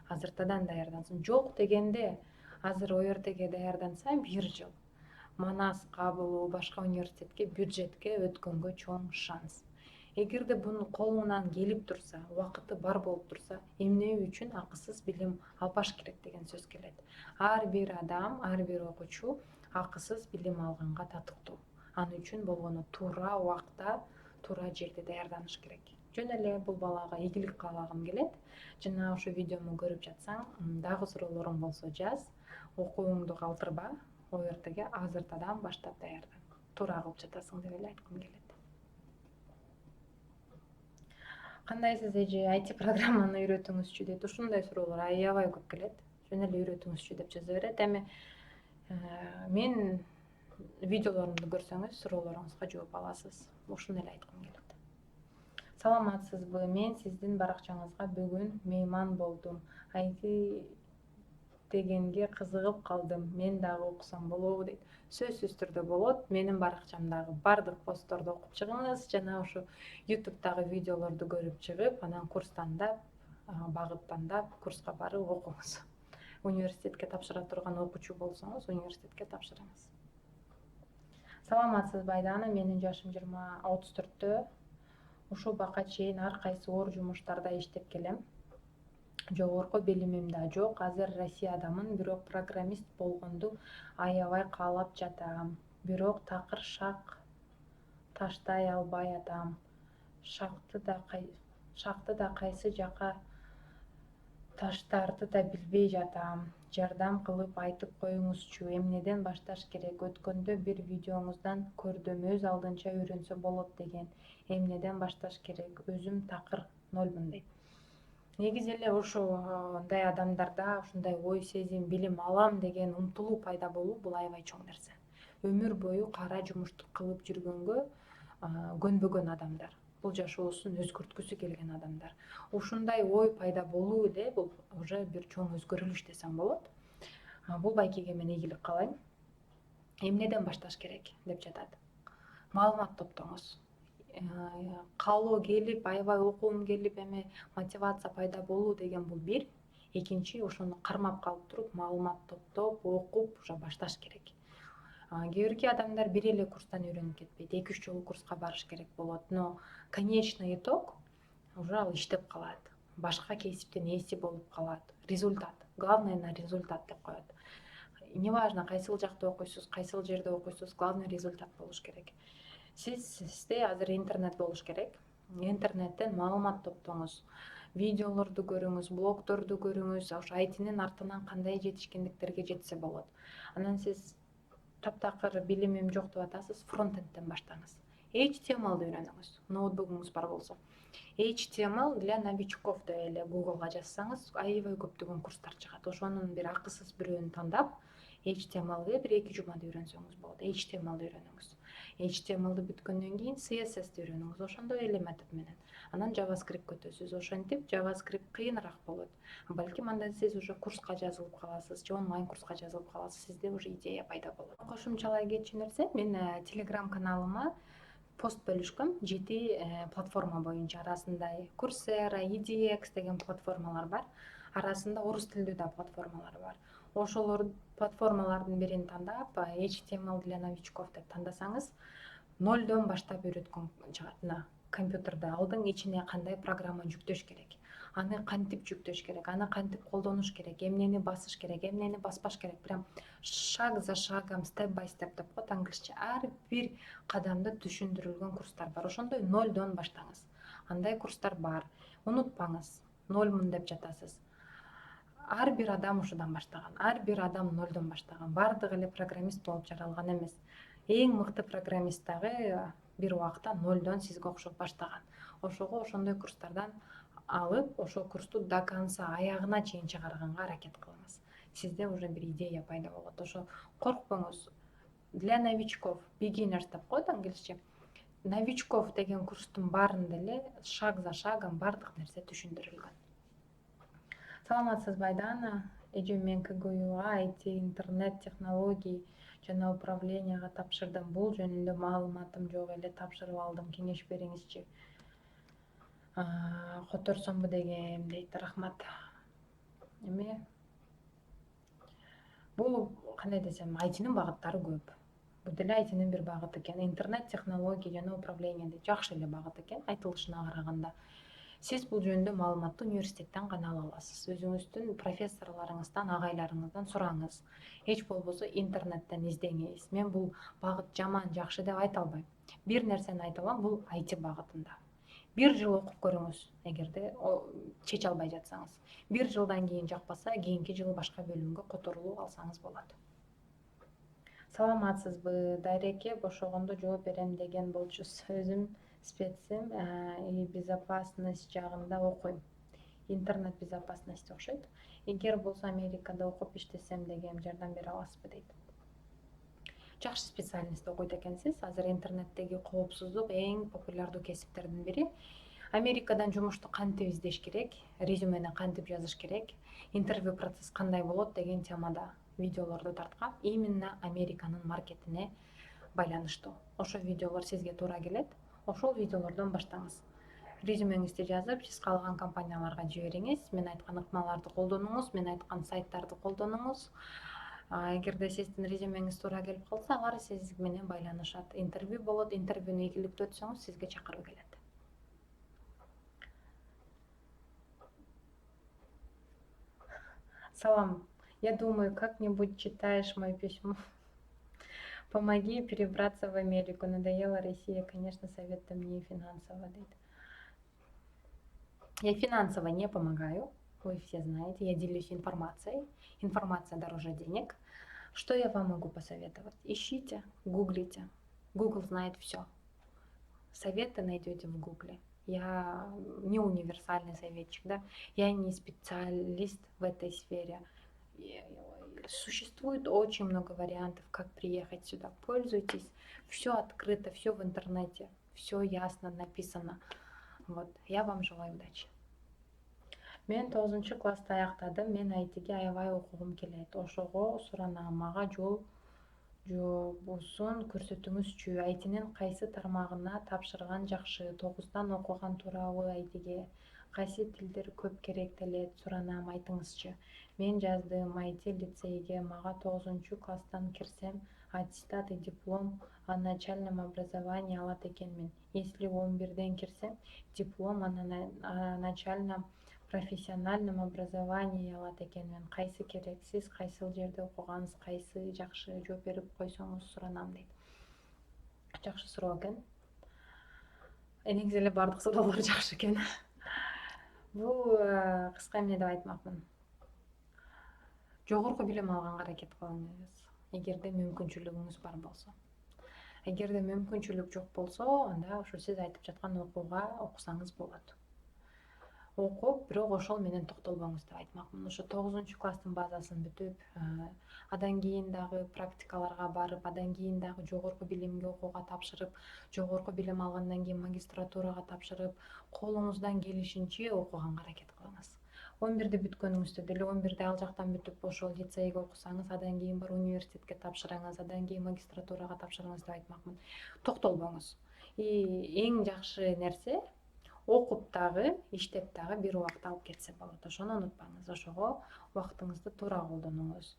Азыртадан даярдансын. Жок дегенде, азыр ОРТге даярданса 1 жыл. Манас, кабыл, башка университетке, бюджетке өткөнгө чоң шанс. Эгерде буну колуңан келип турса, убакыты бар болуп турса, эмне үчүн акысыз билим албаш керек деген сөз келет. Ар бир адам, ар бир окуучу акысыз билим алганга татыктуу. Аны үчүн болгону туура убакта, туура жерде даярданыш керек. жөн эле бул балага ийгилик каалагым келет. Жана ошо видеому көрүп жатсаң, дагы суроолоруң болсо жаз, окууңду калтырба, ОРТге азыртадан баштап даярдан. Туура кылып жатасың деп эле айткым келет. Кандайсыз эже, IT программаны үйрөтүңүзчү дейт. Ушундай суроолор аябай көп келет. Жөн эле үйрөтүңүзчү деп жаза берет. Эми мен видеолорумду көрсөңүз суроолоруңузга жооп аласыз. Ушуну эле айткым келет. Саламатсызбы? Мен сиздин баракчаңызга бүгүн мейман болдум. IT дегенге кызыгып калдым. Мен дагы окусам болобу дейт. Сөзсүз түрдө болот. Менин баракчамдагы бардык постторду окуп чыгыңыз жана ошо YouTube'дагы видеолорду көрүп чыгып, анан курс тандап, багыт тандап, курска барып окуңуз. Университетке тапшыра турган окуучу болсоңуз, университетке тапшырыңыз. Саламатсызбы Айдана? Менин жашым 34-тө. Ушул бакка чейин ар кайсы оор жумуштарда иштеп келем. Жогорку билимим да жок. Азыр Россиядамын, бирок программист болгонду аябай каалап жатам. Бирок такыр шак таштай албай атам. Шакты да кайсы жака таштарды да билбей жатам. Жардам кылып айтып коюңузчу, эмнеден башташ керек? Өткөндө бир видеоңуздан көрдүм, өз алдынча үйрөнсө болот деген. Эмнеден башташ керек? Өзүм такыр нольмун дейт. Негизи эле ошондой адамдарда ушундай ой сезим, билим алам деген умтулуу пайда болуу бул аябай чоң нерсе. Өмүр бою кара жумушту кылып жүргөнгө көнбөгөн адамдар, бул жашоосун өзгөрткүсү келген адамдар. Ушундай ой пайда болуу эле бул уже бир чоң өзгөрүлүш десем болот. Бул байкеге мен ийгилик каалайм. Эмнеден башташ керек деп жатат. Маалымат топтоңуз. Каалоо келип, аябай окугум келип, эми мотивация пайда болуу деген бул бир. Экинчи, ошону кармап калып туруп, маалымат топтоп, окуп, уже башташ керек. Кээ бирки адамдар бир эле курстан үйрөнүп кетпейт, 2-3 жолу курска барыш керек болот, но конечный итог уже ал иштеп калат. Башка кесиптин ээси болуп калат. Результат. Главное на результат деп коет. Неважно, кайсыл жакта окуйсуз, кайсыл жерде окуйсуз, главное результат болуш керек. Сизде азыр интернет болуш керек. Интернеттен маалымат топтоңуз, видеолорду көрүңүз, блогдорду көрүңүз, ошо айтинин артынан кандай жетишкендиктерге жетсе болот. Анан сиз таптакыр билимим жок деп атасыз, фронтендтен баштаңыз. HTML үйрөнүңүз, ноутбугуңуз бар болсо. HTML для новичков деп эле Google'га жазсаңыз, аябай көптөгөн курстар чыгат. Ошонун бир акысыз бирөөнү тандап, HTML-ды бир 2 жумада үйрөнсөңүз болот. HTML үйрөнүңүз. HTML-ды бүткөндөн кийин CSS-ди үйрөнүңүз, ошондой эле метод менен. Анан JavaScript өтөсүз. Ошентип JavaScript кыйыныраак болот. Балким анда сиз уже курска жазылып каласыз, же онлайн курска жазылып каласыз. Сизде уже идея пайда болот. Кошумчалай кетчү нерсе, мен Telegram каналыма пост бөлүшкөм 7 платформа боюнча. Арасында Coursera, EDX деген платформалар бар. Арасында орус тилдүү да платформалар бар. Ошолор платформалардын бирин тандап, HTML для новичков деп тандасаңыз, 0дон баштап үйрөткөн чыгат. Компьютерди алдың, ичине кандай программа жүктөш керек, аны кантип жүктөш керек, аны кантип колдонуш керек, эмнени басыш керек, эмнени баспаш керек, прям шаг за шагом, степ бай степ деп коет англисче. Ар бир кадамды түшүндүрүлгөн курстар бар. Ошондой 0дон баштаңыз. Андай курстар бар. Унутпаңыз, 0мун деп жатасыз. Ар бир адам ушудан баштаган, ар бир адам 0дон баштаган. Бардыгы эле программист болуп жаралган эмес. Эң мыкты программист дагы бир убакта 0дон сизге окшоп баштаган. Ошого ошондой курстардан алып, ошол курсту до конца, аягына чейин чыгарганга аракет кылыңыз. Сизде уже бир идея пайда болот. Ошо коркпоңуз. Для новичков, beginners деп коет англисче. Новичков деген курстун баарында эле шаг за шагом бардык нерсе түшүндүрүлгөн. Саламатсызбы Айдана? Эже, мен КГУга IT, интернет технологий жана управленияга тапшырдым. Бул жөнүндө маалыматым жок эле, тапшырып алдым. Кеңеш бериңизчи. Которсомбу дегем дейт. Рахмат. Эми бул кандай десем, айтинин багыттары көп. Бул деле айтинин бир багыты экен. Интернет технологий жана управление деп жакшы эле багыт экен, айтылышына караганда. Сиз бул жөнүндө маалыматты университеттен гана ала аласыз. Өзүңүздүн профессорлоруңуздан, агайларыңыздан сураңыз. Эч болбосо интернеттен издеңиз. Мен бул багыт жаман, жакшы деп айта албайм. Бир нерсени айта алам, бул IT багытында. 1 жыл окуп көрүңүз, эгерде чече албай жатсаңыз. 1 жылдан кийин жакпаса, кийинки жылы башка бөлүмгө которулуп алсаңыз болот. Саламатсызбы, Дайреке, бошогондо жооп берем деген болчусуз. Өзүм специм и безопасность жагында окуйм. Интернет безопасности окшойт. Эгер болсо Америкада окуп иштесем деген жардам бере аласызбы дейт. Жакшы специальность окуйт экенсиз. Азыр интернеттеги коопсуздук эң популярдуу кесиптердин бири. Америкадан жумушту кантип издеш керек, резюмени кантип жазыш керек, интервью процесс кандай болот деген темада видеолорду тарткам. Именно Американын маркетине байланыштуу. Ошо видеолор сизге туура келет. Ошол видеолордон баштаңыз. Резюмеңизди жазып, сиз каалаган компанияларга жибериңиз. Мен айткан ыкмаларды колдонуңуз, мен айткан сайттарды колдонуңуз. Эгерде сиздин резюмеңиз туура келип калса, алар сиз менен байланышат. Интервью болот, интервьюну ийгиликтүү өтсөңүз, сизге чакыруу келет. Салам. Я думаю, как-нибудь читаешь мое письмо. Помоги перебраться в Америку. Надоела Россия, конечно, советуй мне финансово. Я финансово не помогаю, вы все знаете, я делюсь информацией. Информация дороже денег. Что я вам могу посоветовать? Ищите, гуглите. Google знает все. Советы найдете в Гугле. Я не универсальный советчик, да? Я не специалист в этой сфере. Существует очень много вариантов, как приехать сюда. Пользуйтесь. Все открыто, все в интернете. Все ясно написано. Вот. Я вам желаю удачи. Мен 9 класста аяктадым. Мен айтиге аябай окугум келет. Ошого суранам. Мага жол жобосун көрсөтүңүзчү. Айтинин кайсы тармагына тапшырган жакшы? 9дан окуган туурабы айтиге? Кайсы тилдер көп керектелет? Суранам, айтыңызчы. Мен жаздым IT лицейге. Мага 9 класстан кирсем аттестат и диплом о начальном образовании алат экенмин. Если 11ден кирсем, диплом о начальном профессиональном образовании алат экенмин. Кайсы керек? Сиз кайсыл жерде окугансыз, кайсы жакшы? Жооп берип койсоңуз суранам дейт. Жакшы суроо экен. Негизи эле бардык суроолор жакшы экен. Бул кыска эмне деп айтмакмын. Жогорку билим алганга аракет кылыңыз, эгерде мүмкүнчүлүгүңүз бар болсо. Эгерде мүмкүнчүлүк жок болсо, анда ошо сиз айтып жаткан окууга окусаңыз болот. Окуп, бирок ошол менен токтолбоңуз деп айтмакмын. Ошо 9 класстын базасын бүтүп, андан кийин дагы практикаларга барып, андан кийин дагы жогорку билимге окууга тапшырып, жогорку билим алгандан кийин магистратурага тапшырып, колуңуздан келишинче окуганга аракет кылыңыз. 11ди бүткөнүңүздө деле 11ди ал жактан бүтүп, ошол лицейге окусаңыз, андан кийин бар университетке тапшырыңыз, андан кийин магистратурага тапшырыңыз деп айтмакмын. Токтолбоңуз. Эң жакшы нерсе окуп дагы, иштеп дагы бир убакыт алып кетсе болот. Ошону унутпаңыз. Ошого убактыңызды туура колдонуңуз.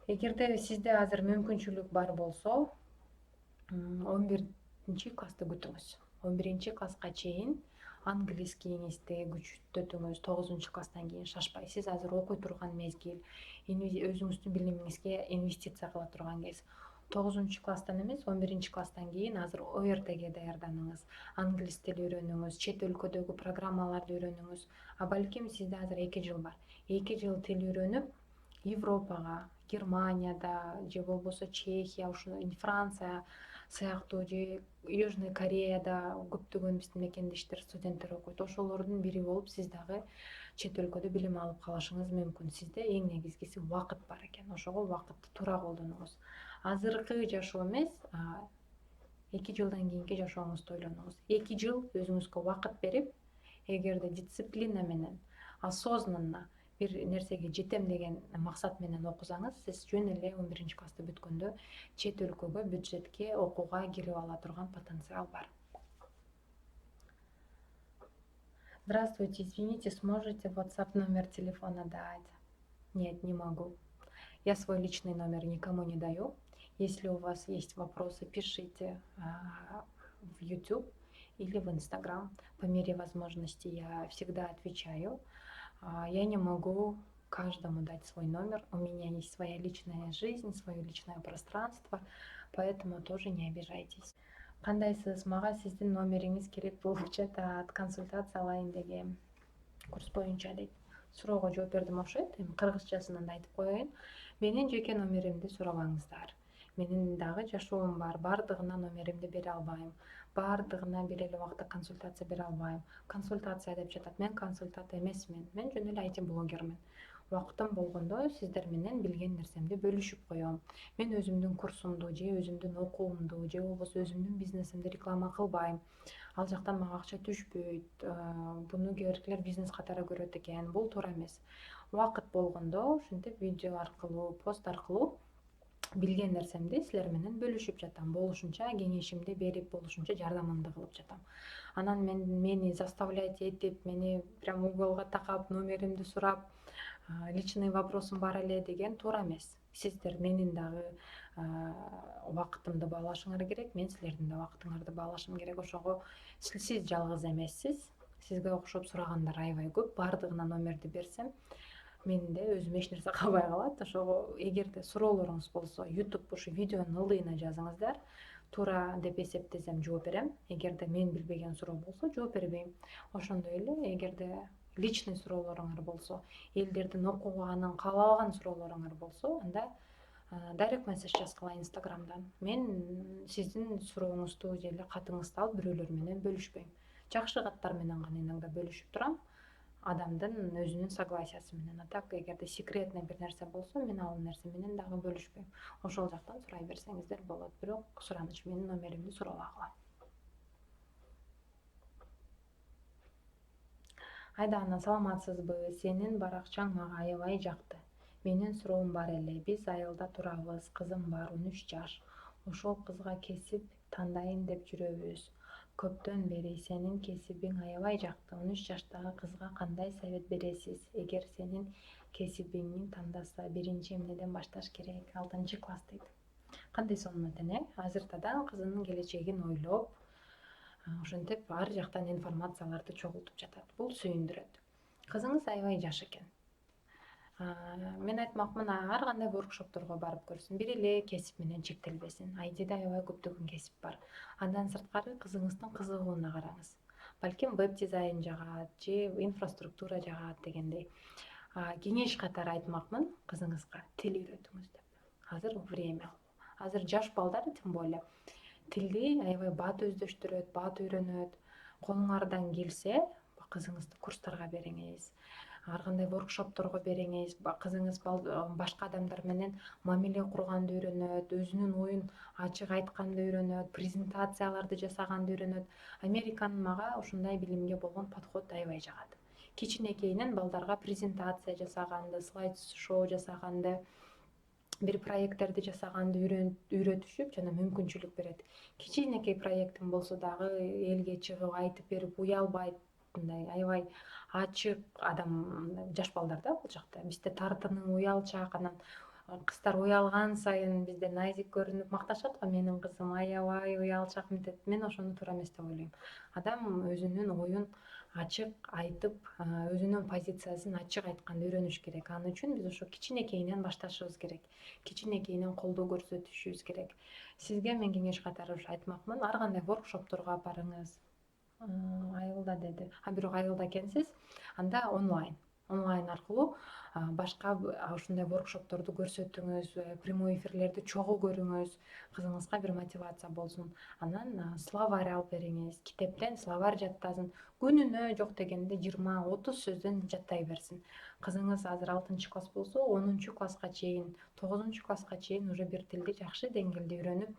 Эгерде сизде азыр мүмкүнчүлүк бар болсо, 11 классты күтүңүз. 11 класска чейин английскийиңизди күчөтүңүз. 9 класстан кийин шашпай. Сиз азыр окуй турган мезгил, өзүңүздүн билимиңизге инвестиция кыла турган кез. 9 класстан эмес, 11 класстан кийин азыр ОРТге даярданыңыз. Англис тили үйрөнүңүз, чет өлкөдөгү программаларды үйрөнүңүз. А балким сизде азыр 2 жыл бар. 2 жыл тил үйрөнүп, Европага, Германияда же болбосо Чехия, ушул Франция сыяктуу же Южный Кореяда көптөгөн биздин мекендештер, студенттер окуйт. Ошолордун бири болуп сиз дагы чет өлкөдө билим алып калышыңыз мүмкүн. Сизде эң негизгиси убакыт бар экен. Ошого убакытты туура колдонуңуз. Азыркы жашоо эмес, 2 жылдан кийинки жашооңузду ойлонуңуз. 2 жыл өзүңүзгө убакыт берип, эгерде дисциплина менен, осознанно бир нерсеге жетем деген максат менен окусаңыз, сиз жөн эле 11 классты бүткөндө чет өлкөгө, бюджетке окууга кирип ала турган потенциал бар. Здравствуйте, извините, сможете WhatsApp номер телефона дать? Нет, не могу. Я свой личный номер никому не даю. Если у вас есть вопросы, пишите в YouTube или в Instagram. По мере возможности я всегда отвечаю. Я не могу каждому дать свой номер. У меня есть своя личная жизнь, свое личное пространство, поэтому тоже не обижайтесь. Кандайсыз? Мага сиздин номериңиз керек болуп жатат. Консультация алайын дегем. Курс боюнча дейт. Суроого жооп бердим окшойт. Эми кыргызчасынан да айтып коеюн. Менин жеке номеримди сурабаңыздар. Менин дагы жашоом бар. Бардыгына номеримди бере албайм. Бардыгына бир эле убакта консультация бере албайм. Консультация деп жатат. Мен консультант эмесмин. Мен жөн эле IT блогермин. Убактым болгондо сиздер менен билген нерсемди бөлүшүп коем. Мен өзүмдүн курсумду же өзүмдүн окуумду же болбосо өзүмдүн бизнесимди реклама кылбайм. Ал жактан мага акча түшпөйт. Буну кээ биркилер бизнес катары көрөт экен. Бул туура эмес. Убакыт болгондо ушинтип видео аркылуу, пост аркылуу билген нерсемди силер менен бөлүшүп жатам. Болушунча кеңешимди берип, болушунча жардамымды кылып жатам. Анан мени заставлять этип, мени прям уголго такап, номеримди сурап, личный вопросум бар эле деген туура эмес. Сиздер менин дагы убакытымды баалашыңар керек, мен силердин да убакытыңарды баалашым керек. Ошого сиз жалгыз эмессиз. Сизге окшоп сурагандар аябай көп. Бардыгына номерди берсем, мен да өзүм эч нерсе калбай калат. Ошого эгерде суроолоруңуз болсо, YouTube ушу видеонун ылдыйына жазыңыздар. Туура деп эсептесем жооп берем. Эгерде мен билбеген суроо болсо жооп бербейм. Ошондой эле эгерде личный суроолоруңар болсо, элдердин окуганын каалабаган суроолоруңар болсо, анда дайрект месседж жазгыла Инстаграмдан. Мен сиздин сурооңузду же эле катыңызды алып бирөөлөр менен бөлүшпөйм. Жакшы каттар менен гана иногда бөлүшүп турам, адамдын өзүнүн согласиясы менен. А так эгерде секретный бир нерсе болсо, мен ал нерсе менен дагы бөлүшпөйм. Ошол жактан сурай берсеңиздер болот, бирок сураныч менин номеримди сурабагыла. Айдана, саламатсызбы? Сенин баракчаң мага аябай жакты. Менин суроом бар эле. Биз айылда турабыз, кызым бар, 13 жаш. Ошол кызга кесип тандайын деп жүрөбүз. Көптөн бери сенин кесибиң аябай жакты. 13 жаштагы кызга кандай совет бересиз? Эгер сенин кесибиңни тандаса, биринчи эмнеден башташ керек? 6-класс дейт. Кандай сонун экен, Азыртадан кызынын келечегин ойлоп, ошентип ар жактан информацияларды чогултуп жатат. Бул сүйүндүрөт. Кызыңыз аябай жаш экен. Мен айтмакмын, ар кандай воркшопторго барып көрсүн. Бир эле кесип менен чектелбесин. Айдиде аябай көптөгөн кесип бар. Андан сырткары кызыңыздын кызыгууна караңыз. Балким веб дизайн жагат же инфраструктура жагат дегендей. Кеңеш катары айтмакмын, кызыңызга тил үйрөтүңүз деп. Азыр время. Азыр жаш балдар тем более тилди аябай бат өздөштүрөт, бат үйрөнөт. Колуңардан келсе, кызыңызды курстарга бериңиз, ар кандай воркшопторго бериңиз. Кызыңыз башка адамдар менен мамиле курганды үйрөнөт, өзүнүн оюн ачык айтканды үйрөнөт, презентацияларды жасаганды үйрөнөт. Американын мага ушундай билимге болгон подход аябай жагат. Кичинекейинен балдарга презентация жасаганды, слайд шоу жасаганды, бир проекттерди жасаганды үйрөтүшүп жана мүмкүнчүлүк берет. Кичинекей проектиң болсо дагы элге чыгып айтып берип уялбайт, мындай аябай ачык адам, жаш балдар да бул жакта. Бизде тартынуу, уялчаак, анан кыздар уялган сайын бизде назик көрүнүп макташат го, менин кызым аябай уялчаак, мынтет. Мен ошону туура эмес деп ойлойм. Адам өзүнүн оюн ачык айтып, өзүнүн позициясын ачык айтканды үйрөнүш керек. Ал үчүн биз ошо кичинекейинен башташыбыз керек. Кичинекейинен колдоо көрсөтүшүбүз керек. Сизге мен кеңеш катары ушу айтмакмын, ар кандай воркшопторго барыңыз. Айылда деди. Бирок айылда экенсиз, анда онлайн аркылуу башка ушундай воркшопторду көрсөтүңүз, прямой эфирлерди чогуу көрүңүз, кызыңызга бир мотивация болсун. Анан словарь алып бериңиз, китептен словарь жаттасын. Күнүнө жок дегенде 20-30 сөздөн жаттай берсин. Кызыңыз азыр 6-класс болсо, 10-класска чейин, 9-класска чейин уже бир тилди жакшы деңгээлде үйрөнүп,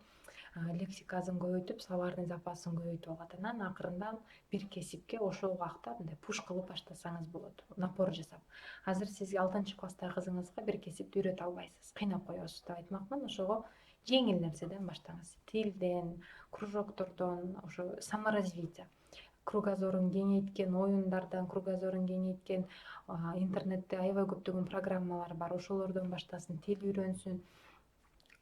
лексикасын көбөйтүп, словарный запасын көбөйтүп алат. Анан акырындан бир кесипке ошол убакта мындай пуш кылып баштасаңыз болот, напор жасап. Азыр сиз 6-класстагы кызыңызга бир кесипти үйрөтө албайсыз, кыйнап коесуз деп айтмакмын. Ошого жеңил нерседен баштаңыз. Тилден, кружоктордон, ошо саморазвитие. Кругозорун кеңейткен оюндардан, кругозорун кеңейткен интернетте аябай көптөгөн программалар бар. Ошолордон баштасын, тил үйрөнсүн.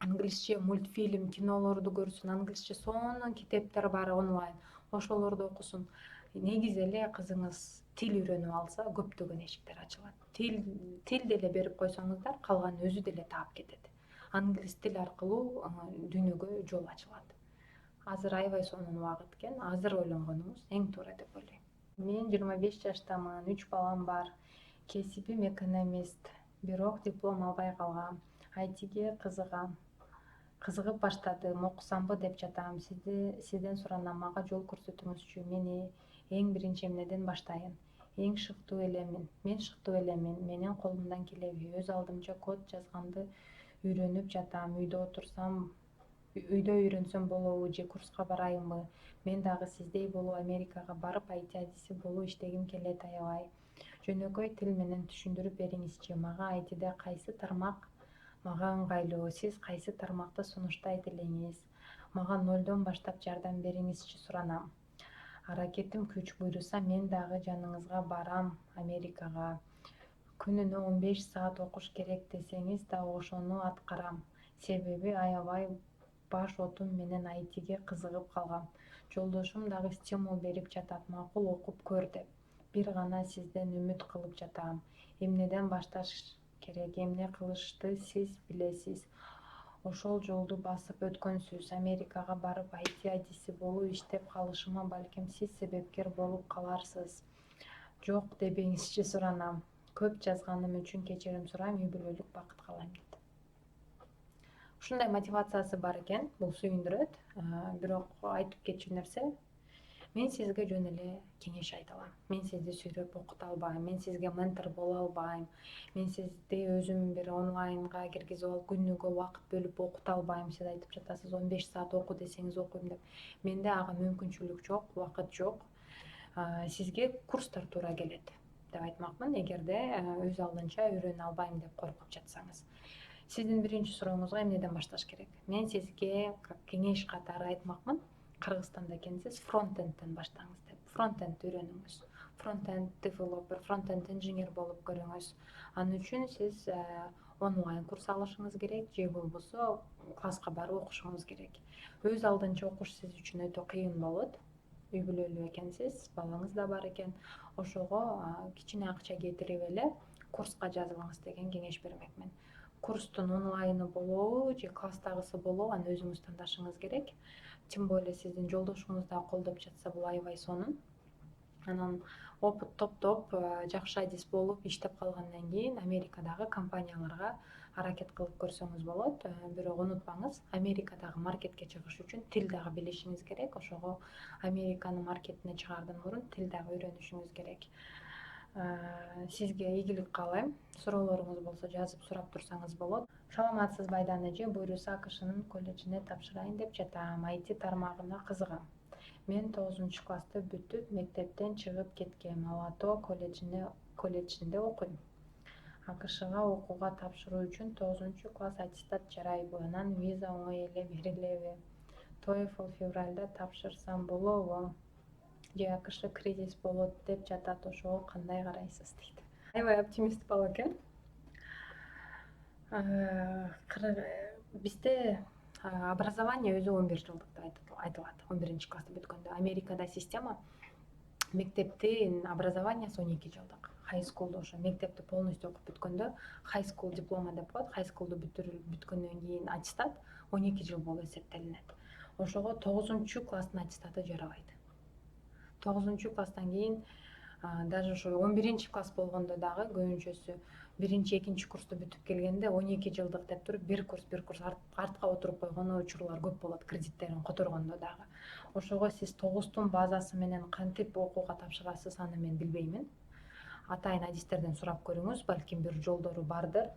Англисче мультфильм, кинолорду көрсүн, англисче сонун китептер бар онлайн. Ошолорду окусун. Негизи эле кызыңыз тил үйрөнүп алса, көптөгөн эшиктер ачылат. Тил деле берип койсоңуздар, калганын өзү деле таап кетет. Англис тил аркылуу дүйнөгө жол ачылат. азыр аябай сонун убакыт экен. Азыр ойлонгонуңуз эң туура деп ойлойм. Мен 25 жаштамын, 3 балам бар. Кесибим экономист, бирок диплом албай калгам. ITге кызыгам. Кызыгып баштадым, окусамбы деп жатам. Сизден суранам, мага жол көрсөтүңүзчү. Мен эң биринчи эмнеден баштайын? Эң шыктуу элемин. Мен шыктуу элемин. Менин колумдан келеби? Өз алдымча код жазганды үйрөнүп жатам. Үйдө үйрөнсөм болобу же курска барайынбы? Мен дагы сиздей болуп Америкага барып IT адиси болуп иштегим келет аябай. Жөнөкөй тил менен түшүндүрүп бериңизчи. Мага ITде кайсы тармак мага ыңгайлуу? Сиз кайсы тармакты сунуштайт элеңиз? Мага нолдон баштап жардам бериңизчи суранам. Аракетим күч буйруса, мен дагы жаныңызга барам Америкага. Күнүнө 15 саат окуш керек десеңиз да ошону аткарам. Себеби аябай баш отум менен ITге кызыгып калгам. Жолдошум дагы стимул берип жатат, макул окуп көр деп. Бир гана сизден үмүт кылып жатам. Эмнеден башташ керек, эмне кылышты сиз билесиз. Ошол жолду басып өткөнсүз. Америкага барып IT адиси болуп иштеп калышыма балким сиз себепкер болуп каларсыз. Жок дебеңизчи суранам. Көп жазганым үчүн кечирим сурайм, үй бүлөлүк бакыт каалайм дейт. Ушундай мотивациясы бар экен, бул сүйүндүрөт. Бирок айтып кетчү нерсе, мен сизге жөн эле кеңеш айта алам. Мен сизди сүйрөп окута албайм, мен сизге ментор боло албайм, мен сизди өзүм бир онлайнга киргизип алып күнүгө убакыт бөлүп окута албайм. Сиз айтып жатасыз 15 саат оку десеңиз окуйм деп. Менде ага мүмкүнчүлүк жок, убакыт жок. Сизге курстар туура келет деп айтмакмын, эгерде өз алдынча үйрөнө албайм деп коркуп жатсаңыз. Сиздин биринчи сурооңузга эмнеден башташ керек? Мен сизге кеңеш катары айтмакмын. Кыргызстанда экенсиз, фронтендден баштаңыз деп. Фронтенд үйрөнүңүз. Фронтенд девелопер, фронтенд инженер болуп көрүңүз. Ал үчүн сиз онлайн курс алышыңыз керек, же болбосо класска барып окушуңуз керек. Өз алдынча окуш сиз үчүн өтө кыйын болот. Үй бүлөлүү экенсиз, балаңыз да бар экен. Ошого кичине акча кетирип эле курска жазылыңыз деген кеңеш бермекмин. Курстун онлайны болобу же класстагысы болобу, аны өзүңүз тандашыңыз керек. Тем более сиздин жолдошуңуз да колдоп жатса, бул аябай сонун. Анан опыт топтоп жакшы адис болуп иштеп калгандан кийин Америкадагы компанияларга аракет кылып көрсөңүз болот. Бирок унутпаңыз, Америкадагы маркетке чыгыш үчүн тил дагы билишиңиз керек. Ошого Американын маркетине чыгаардан мурун тил дагы үйрөнүшүңүз керек. Сизге ийгилик каалайм. Суроолоруңуз болсо жазып сурап турсаңыз болот. Саламатсызбы Айдан эже, буюрса АКШнын колледжине тапшырайын деп жатам. IT тармагына кызыгам. Мен 9 классты бүтүп, мектептен чыгып кеткем. Алато колледжинде окуйм. АКШга окууга тапшыруу үчүн 9 класс аттестат жарайбы? Анан виза оңой эле берилеби? TOEFL февралда тапшырсам болобу? Же АКШ кризис болот деп жатат, ошого кандай карайсыз дейт. Аябай оптимист бала экен. Бизде образование өзү 11 жылдык деп айтылат. 11-классты бүткөндө. Америкада система мектептин образованиясы 12 жылдык. High school'да ошо мектепти полностью окуп бүткөндө high school диплома деп коет. High school'ду бүткөндөн кийин аттестат 12 жыл болуп эсептелинет. Ошого 9 класстын аттестаты жарабайт. 9 класстан кийин даже ошо 11-класс болгондо дагы көбүнчөсү 1-2 курсту бүтүп келгенде 12 жылдык деп туруп бир курс артка отуруп койгон учурлар көп болот, кредиттерин которгондо дагы. Ошого сиз 9тун базасы менен кантип окууга тапшырасыз, аны мен билбеймин. Атайын адистерден сурап көрүңүз, балким бир жолдору бардыр.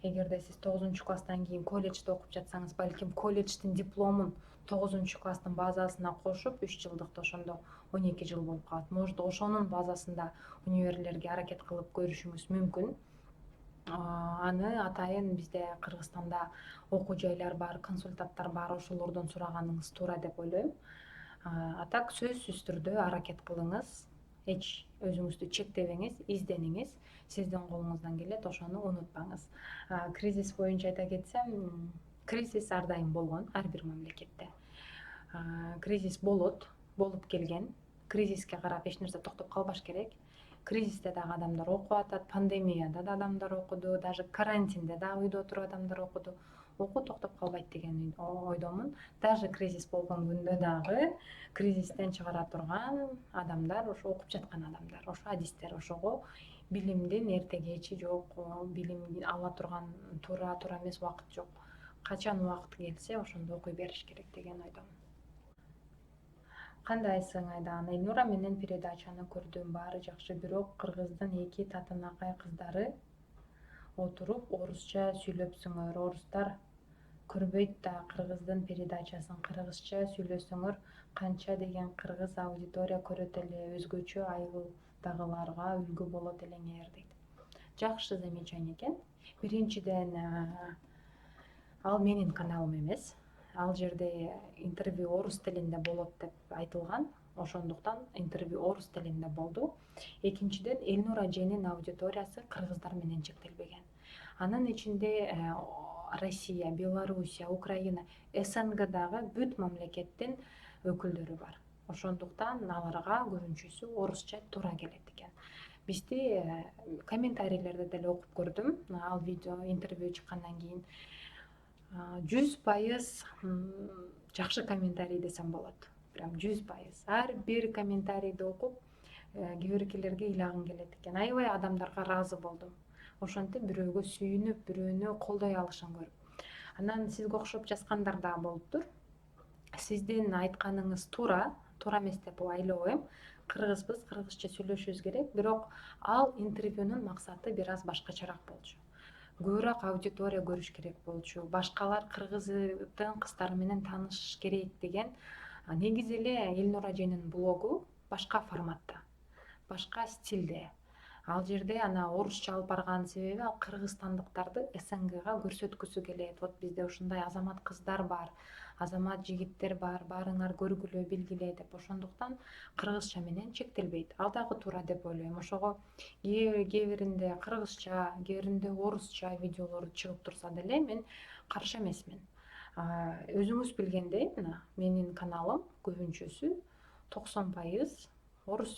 Эгерде сиз 9-класстан кийин колледжде окуп жатсаңыз, балким колледждин дипломун 9-класстын базасына кошуп 3 жылдыкты ошондо 12 жыл болуп калат. Может, ошонун базасында универлерге аракет кылып көрүшүңүз мүмкүн. Аны атайын бизде Кыргызстанда окуу жайлар бар, консультанттар бар, ошолордон сураганыңыз туура деп ойлойм. Так сөзсүз түрдө аракет кылыңыз. Эч өзүңүздү чектебеңиз, издениңиз. Сиздин колуңуздан келет, ошону унутпаңыз. Кризис боюнча айта кетсем, кризис ар дайым болгон ар бир мамлекетте. Кризис болот, болуп келген. Кризиске карап эч нерсе токтоп калбаш керек. Кризисте дагы адамдар окуп атат, пандемияда да адамдар окуду, даже карантинде дагы үйдө отуруп адамдар окуду. окуу токтоп калбайт деген ойдомун. Даже кризис болгон күндө дагы кризистен чыгара турган адамдар ошо окуп жаткан адамдар, ошо адистер, ошого билимдин эрте кечи жок, билим ала турган туура эмес убакыт жок. Качан убакыт келсе ошондо окуй бериш керек деген ойдомун. Кандайсың Айдан? Элнура менен передачаны көрдүм, баары жакшы, бирок кыргыздын эки татынакай кыздары отуруп орусча сүйлөпсүңөр. Орустар көрбөйт да кыргыздын передачасын, кыргызча сүйлөсөңөр канча деген кыргыз аудитория көрөт эле, өзгөчө айылдагыларга үлгү болот элеңер дейт. Жакшы замечание экен. Биринчиден, ал менин каналым эмес. Ал жерде интервью орус тилинде болот деп айтылган. Ошондуктан интервью орус тилинде болду. Экинчиден, Элнура эженин аудиториясы кыргыздар менен чектелбеген. Анын ичинде Россия, Белоруссия, Украина, СНГдагы бүт мамлекеттин өкүлдөрү бар. Ошондуктан аларга көбүнчөсү орусча туура келет экен. Бизди комментарийлерди деле окуп көрдүм. Ал видео интервью чыккандан кийин 100% жакшы комментарий десем болот. Прям 100%. Ар бир комментарийди окуп, кээ биркилерге ыйлагым келет экен. Аябай адамдарга ыраазы болдум. Ошентип бирөөгө сүйүнүп, бирөөнү колдой алышын көрүп. Анан сизге окшоп жазгандар да болуптур. Сиздин айтканыңыз туура эмес деп ойлойм. Кыргызбыз, кыргызча сүйлөшүбүз керек, бирок ал интервьюнун максаты бир аз башкачараак болчу. Көбүрөөк аудитория көрүш керек болчу. Башкалар кыргыздын кыздары менен таанышыш керек деген. Негизи эле Элнура эженин блогу башка форматта, башка стилде. Ал жерде орусча алып барган себеби ал кыргызстандыктарды СНГга көрсөткүсү келет. Вот бизде ушундай азамат кыздар бар, азамат жигиттер бар, баарыңар көргүлө, билгиле деп. Ошондуктан кыргызча менен чектелбейт. Ал дагы туура деп ойлойм. Ошого кээ биринде кыргызча, кээ биринде орусча видеолор чыгып турса деле мен каршы эмесмин. Өзүңүз билгендей, мына менин каналым көбүнчөсү 90%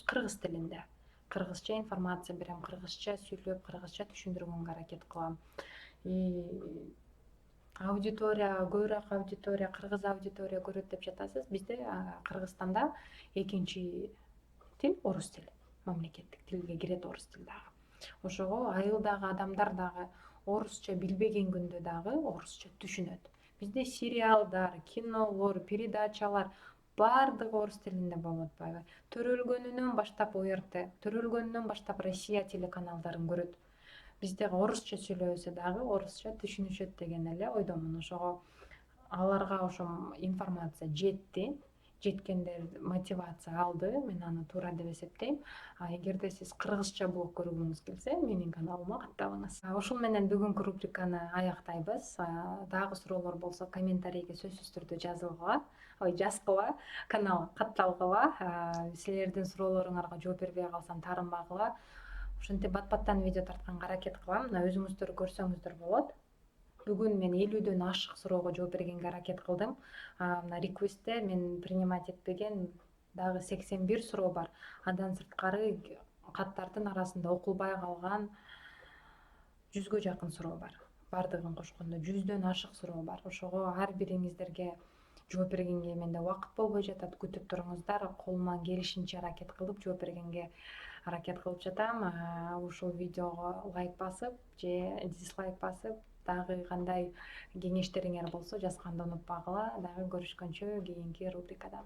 кыргыз тилинде. Кыргызча информация берем, кыргызча сүйлөп, кыргызча түшүндүргөнгө аракет кылам. Аудитория, көбүрөөк аудитория, кыргыз аудитория көрөт деп жатасыз. Бизде Кыргызстанда экинчи тил орус тили, мамлекеттик тилге кирет орус тил дагы. Ошого айылдагы адамдар дагы орусча билбеген күндө дагы орусча түшүнөт. Бизде сериалдар, кинолор, передачалар баардыгы орус тилинде болуп атпайбы? Төрөлгөнүнөн баштап ОРТ, төрөлгөнүнөн баштап Россия телеканалдарын көрөт. Бизде орусча сүйлөбөсө дагы орусча түшүнүшөт деген эле ойдомун. Ошого аларга ошо информация жетти, жеткендер мотивация алды. Мен аны туура деп эсептейм. Эгерде сиз кыргызча блог көргүңүз келсе, менин каналыма катталыңыз. Ушул менен бүгүнкү рубриканы аяктайбыз. Дагы суроолор болсо комментарийге сөзсүз түрдө жазгыла, каналга катталгыла. Силердин суроолоруңарга жооп бербей калсам таарынбагыла. Ошентип бат-баттан видео тартканга аракет кылам. Мына өзүңүздөр көрсөңүздөр болот. Бүгүн мен 50дөн ашык суроого жооп бергенге аракет кылдым. Мына реквестте мен принимать этпеген дагы 81 суроо бар. Андан сырткары каттардын арасында окулбай калган 100гө жакын суроо бар. Бардыгын кошкондо 100дөн ашык суроо бар. Ошого ар бириңиздерге жооп бергенге менде убакыт болбой жатат. Күтүп туруңуздар. Колуман келишинче аракет кылып жооп бергенге аракет кылып жатам. Ушул видеого лайк басып же дизлайк басып, дагы кандай кеңештериңер болсо жазганды унутпагыла. Дагы көрүшкөнчө кийинки рубрикада.